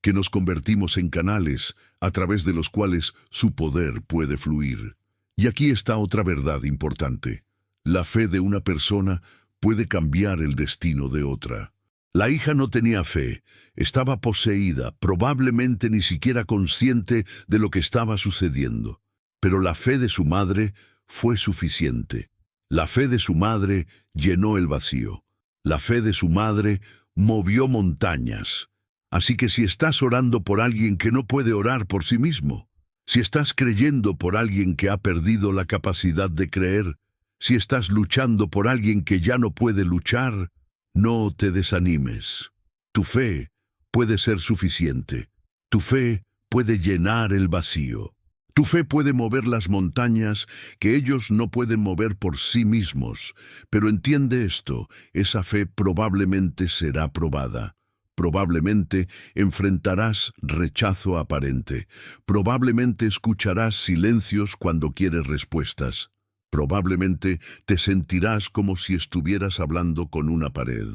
que nos convertimos en canales a través de los cuales su poder puede fluir. Y aquí está otra verdad importante. La fe de una persona puede cambiar el destino de otra. La hija no tenía fe, estaba poseída, probablemente ni siquiera consciente de lo que estaba sucediendo. Pero la fe de su madre fue suficiente. La fe de su madre llenó el vacío. La fe de su madre movió montañas. Así que si estás orando por alguien que no puede orar por sí mismo, si estás creyendo por alguien que ha perdido la capacidad de creer, si estás luchando por alguien que ya no puede luchar, no te desanimes. Tu fe puede ser suficiente. Tu fe puede llenar el vacío. Tu fe puede mover las montañas que ellos no pueden mover por sí mismos. Pero entiende esto, esa fe probablemente será probada. Probablemente enfrentarás rechazo aparente. Probablemente escucharás silencios cuando quieres respuestas. Probablemente te sentirás como si estuvieras hablando con una pared.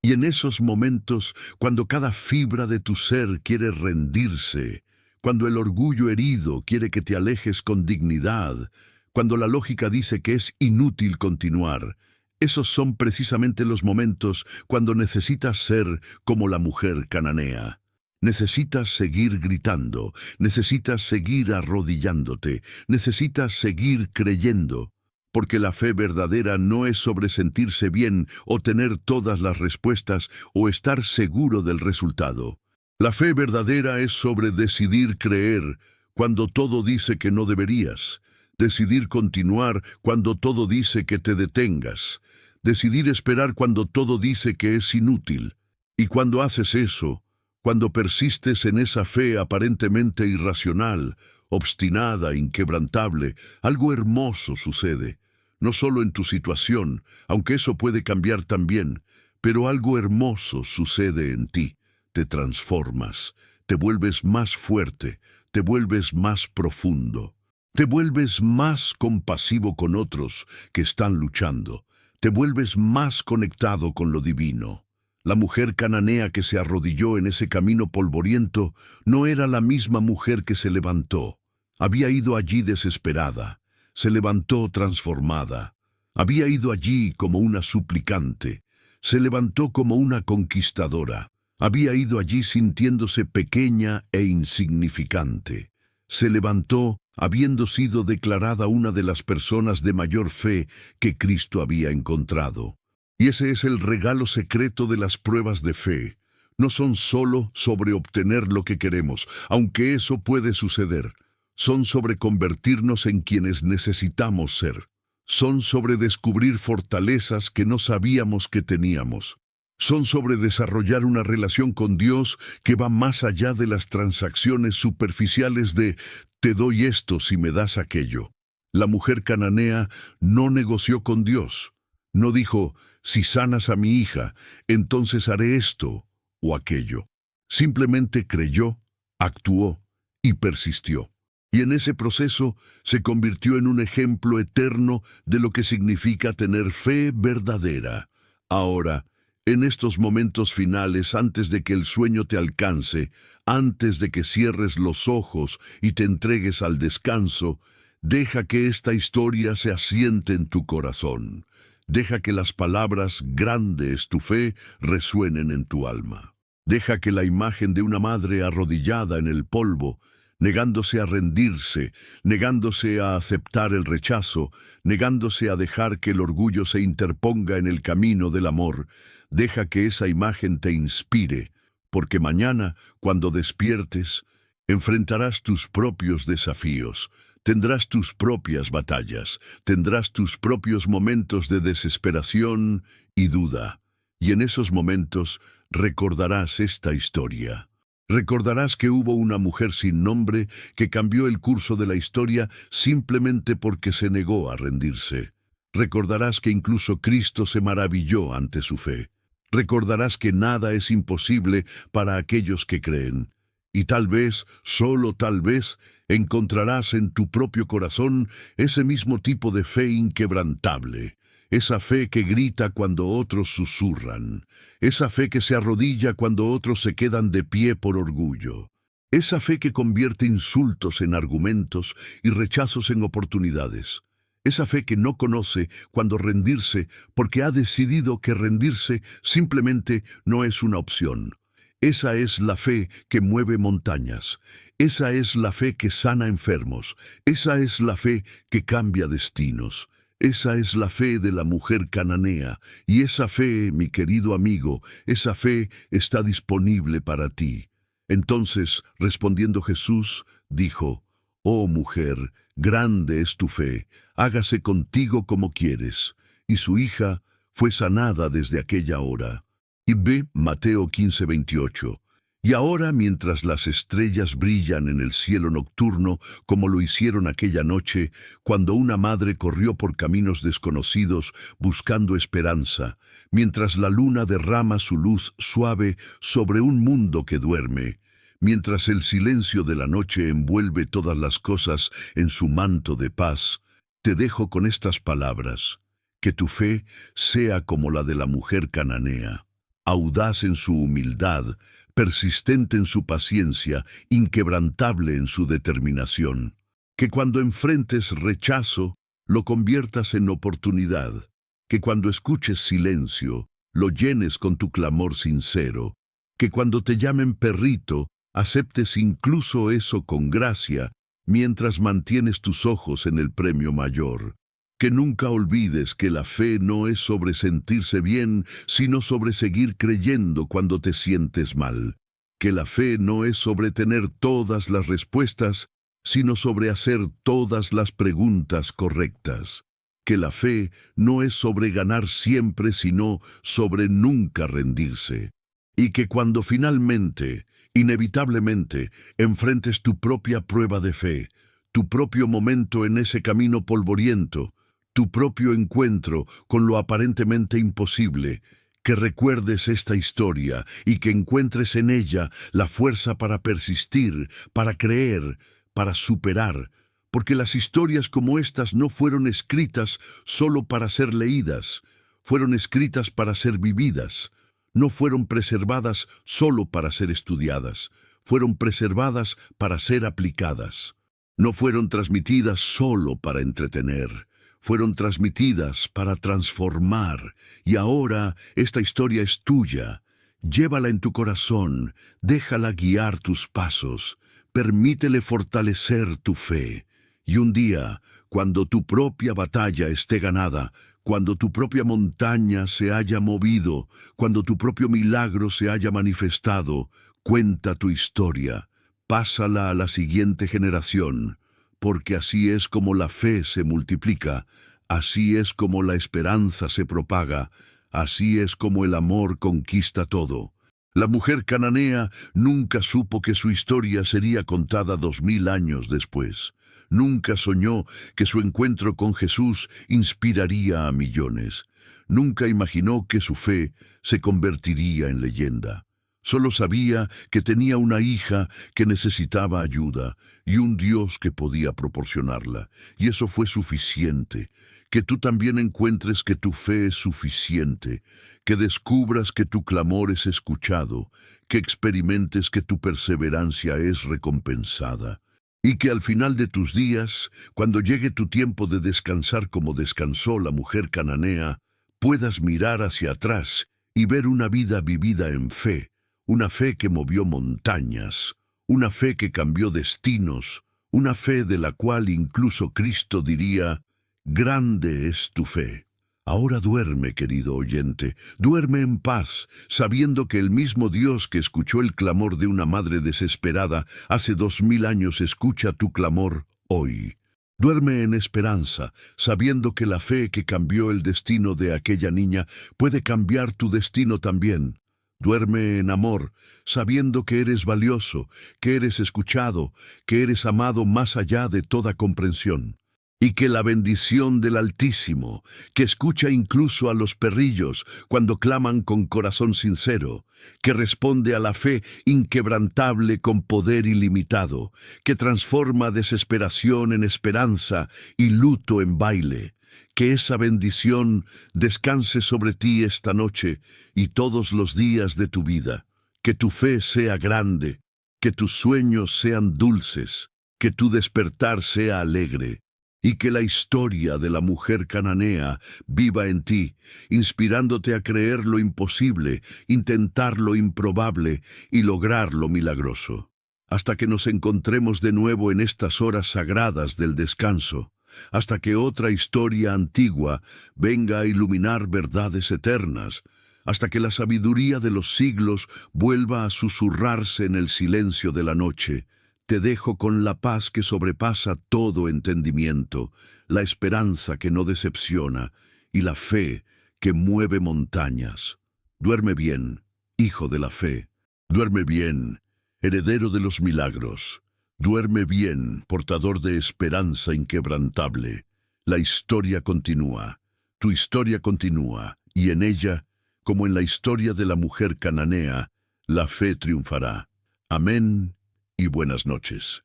Y en esos momentos, cuando cada fibra de tu ser quiere rendirse, cuando el orgullo herido quiere que te alejes con dignidad, cuando la lógica dice que es inútil continuar, esos son precisamente los momentos cuando necesitas ser como la mujer cananea. Necesitas seguir gritando, necesitas seguir arrodillándote, necesitas seguir creyendo, porque la fe verdadera no es sobre sentirse bien o tener todas las respuestas o estar seguro del resultado. La fe verdadera es sobre decidir creer cuando todo dice que no deberías, decidir continuar cuando todo dice que te detengas, decidir esperar cuando todo dice que es inútil. Y cuando haces eso, cuando persistes en esa fe aparentemente irracional, obstinada, inquebrantable, algo hermoso sucede, no solo en tu situación, aunque eso puede cambiar también, pero algo hermoso sucede en ti. Te transformas, te vuelves más fuerte, te vuelves más profundo, te vuelves más compasivo con otros que están luchando, te vuelves más conectado con lo divino. La mujer cananea que se arrodilló en ese camino polvoriento no era la misma mujer que se levantó. Había ido allí desesperada, se levantó transformada. Había ido allí como una suplicante, se levantó como una conquistadora. Había ido allí sintiéndose pequeña e insignificante. Se levantó habiendo sido declarada una de las personas de mayor fe que Cristo había encontrado. Y ese es el regalo secreto de las pruebas de fe. No son solo sobre obtener lo que queremos, aunque eso puede suceder. Son sobre convertirnos en quienes necesitamos ser. Son sobre descubrir fortalezas que no sabíamos que teníamos. Son sobre desarrollar una relación con Dios que va más allá de las transacciones superficiales de «te doy esto si me das aquello». La mujer cananea no negoció con Dios. No dijo «si sanas a mi hija, entonces haré esto o aquello». Simplemente creyó, actuó y persistió. Y en ese proceso se convirtió en un ejemplo eterno de lo que significa tener fe verdadera. Ahora, en estos momentos finales, antes de que el sueño te alcance, antes de que cierres los ojos y te entregues al descanso, deja que esta historia se asiente en tu corazón. Deja que las palabras "grande es tu fe" resuenen en tu alma. Deja que la imagen de una madre arrodillada en el polvo, negándose a rendirse, negándose a aceptar el rechazo, negándose a dejar que el orgullo se interponga en el camino del amor, deja que esa imagen te inspire, porque mañana, cuando despiertes, enfrentarás tus propios desafíos, tendrás tus propias batallas, tendrás tus propios momentos de desesperación y duda, y en esos momentos recordarás esta historia. Recordarás que hubo una mujer sin nombre que cambió el curso de la historia simplemente porque se negó a rendirse. Recordarás que incluso Cristo se maravilló ante su fe. Recordarás que nada es imposible para aquellos que creen. Y tal vez, solo tal vez, encontrarás en tu propio corazón ese mismo tipo de fe inquebrantable. Esa fe que grita cuando otros susurran. Esa fe que se arrodilla cuando otros se quedan de pie por orgullo. Esa fe que convierte insultos en argumentos y rechazos en oportunidades. Esa fe que no conoce cuando rendirse porque ha decidido que rendirse simplemente no es una opción. Esa es la fe que mueve montañas. Esa es la fe que sana enfermos. Esa es la fe que cambia destinos. Esa es la fe de la mujer cananea, y esa fe, mi querido amigo, esa fe está disponible para ti. Entonces, respondiendo Jesús, dijo: «Oh mujer, grande es tu fe, hágase contigo como quieres». Y su hija fue sanada desde aquella hora. Y ve Mateo 15:28. Y ahora, mientras las estrellas brillan en el cielo nocturno, como lo hicieron aquella noche, cuando una madre corrió por caminos desconocidos buscando esperanza, mientras la luna derrama su luz suave sobre un mundo que duerme, mientras el silencio de la noche envuelve todas las cosas en su manto de paz, te dejo con estas palabras: que tu fe sea como la de la mujer cananea, audaz en su humildad, persistente en su paciencia, inquebrantable en su determinación. Que cuando enfrentes rechazo, lo conviertas en oportunidad. Que cuando escuches silencio, lo llenes con tu clamor sincero. Que cuando te llamen perrito, aceptes incluso eso con gracia, mientras mantienes tus ojos en el premio mayor. Que nunca olvides que la fe no es sobre sentirse bien, sino sobre seguir creyendo cuando te sientes mal. Que la fe no es sobre tener todas las respuestas, sino sobre hacer todas las preguntas correctas. Que la fe no es sobre ganar siempre, sino sobre nunca rendirse. Y que cuando finalmente, inevitablemente, enfrentes tu propia prueba de fe, tu propio momento en ese camino polvoriento, tu propio encuentro con lo aparentemente imposible, que recuerdes esta historia y que encuentres en ella la fuerza para persistir, para creer, para superar, porque las historias como estas no fueron escritas solo para ser leídas, fueron escritas para ser vividas, no fueron preservadas solo para ser estudiadas, fueron preservadas para ser aplicadas, no fueron transmitidas solo para entretener, fueron transmitidas para transformar, y ahora esta historia es tuya. Llévala en tu corazón, déjala guiar tus pasos, permítele fortalecer tu fe. Y un día, cuando tu propia batalla esté ganada, cuando tu propia montaña se haya movido, cuando tu propio milagro se haya manifestado, cuenta tu historia, pásala a la siguiente generación. Porque así es como la fe se multiplica, así es como la esperanza se propaga, así es como el amor conquista todo. La mujer cananea nunca supo que su historia sería contada 2000 años después. Nunca soñó que su encuentro con Jesús inspiraría a millones. Nunca imaginó que su fe se convertiría en leyenda. Solo sabía que tenía una hija que necesitaba ayuda y un Dios que podía proporcionarla. Y eso fue suficiente. Que tú también encuentres que tu fe es suficiente, que descubras que tu clamor es escuchado, que experimentes que tu perseverancia es recompensada. Y que al final de tus días, cuando llegue tu tiempo de descansar como descansó la mujer cananea, puedas mirar hacia atrás y ver una vida vivida en fe, una fe que movió montañas, una fe que cambió destinos, una fe de la cual incluso Cristo diría: grande es tu fe. Ahora duerme, querido oyente, duerme en paz, sabiendo que el mismo Dios que escuchó el clamor de una madre desesperada hace 2000 años escucha tu clamor hoy. Duerme en esperanza, sabiendo que la fe que cambió el destino de aquella niña puede cambiar tu destino también. Duerme en amor, sabiendo que eres valioso, que eres escuchado, que eres amado más allá de toda comprensión. Y que la bendición del Altísimo, que escucha incluso a los perrillos cuando claman con corazón sincero, que responde a la fe inquebrantable con poder ilimitado, que transforma desesperación en esperanza y luto en baile, que esa bendición descanse sobre ti esta noche y todos los días de tu vida, que tu fe sea grande, que tus sueños sean dulces, que tu despertar sea alegre, y que la historia de la mujer cananea viva en ti, inspirándote a creer lo imposible, intentar lo improbable y lograr lo milagroso. Hasta que nos encontremos de nuevo en estas horas sagradas del descanso, hasta que otra historia antigua venga a iluminar verdades eternas, hasta que la sabiduría de los siglos vuelva a susurrarse en el silencio de la noche. Te dejo con la paz que sobrepasa todo entendimiento, la esperanza que no decepciona y la fe que mueve montañas. Duerme bien, hijo de la fe. Duerme bien, heredero de los milagros. Duerme bien, portador de esperanza inquebrantable. La historia continúa, tu historia continúa, y en ella, como en la historia de la mujer cananea, la fe triunfará. Amén y buenas noches.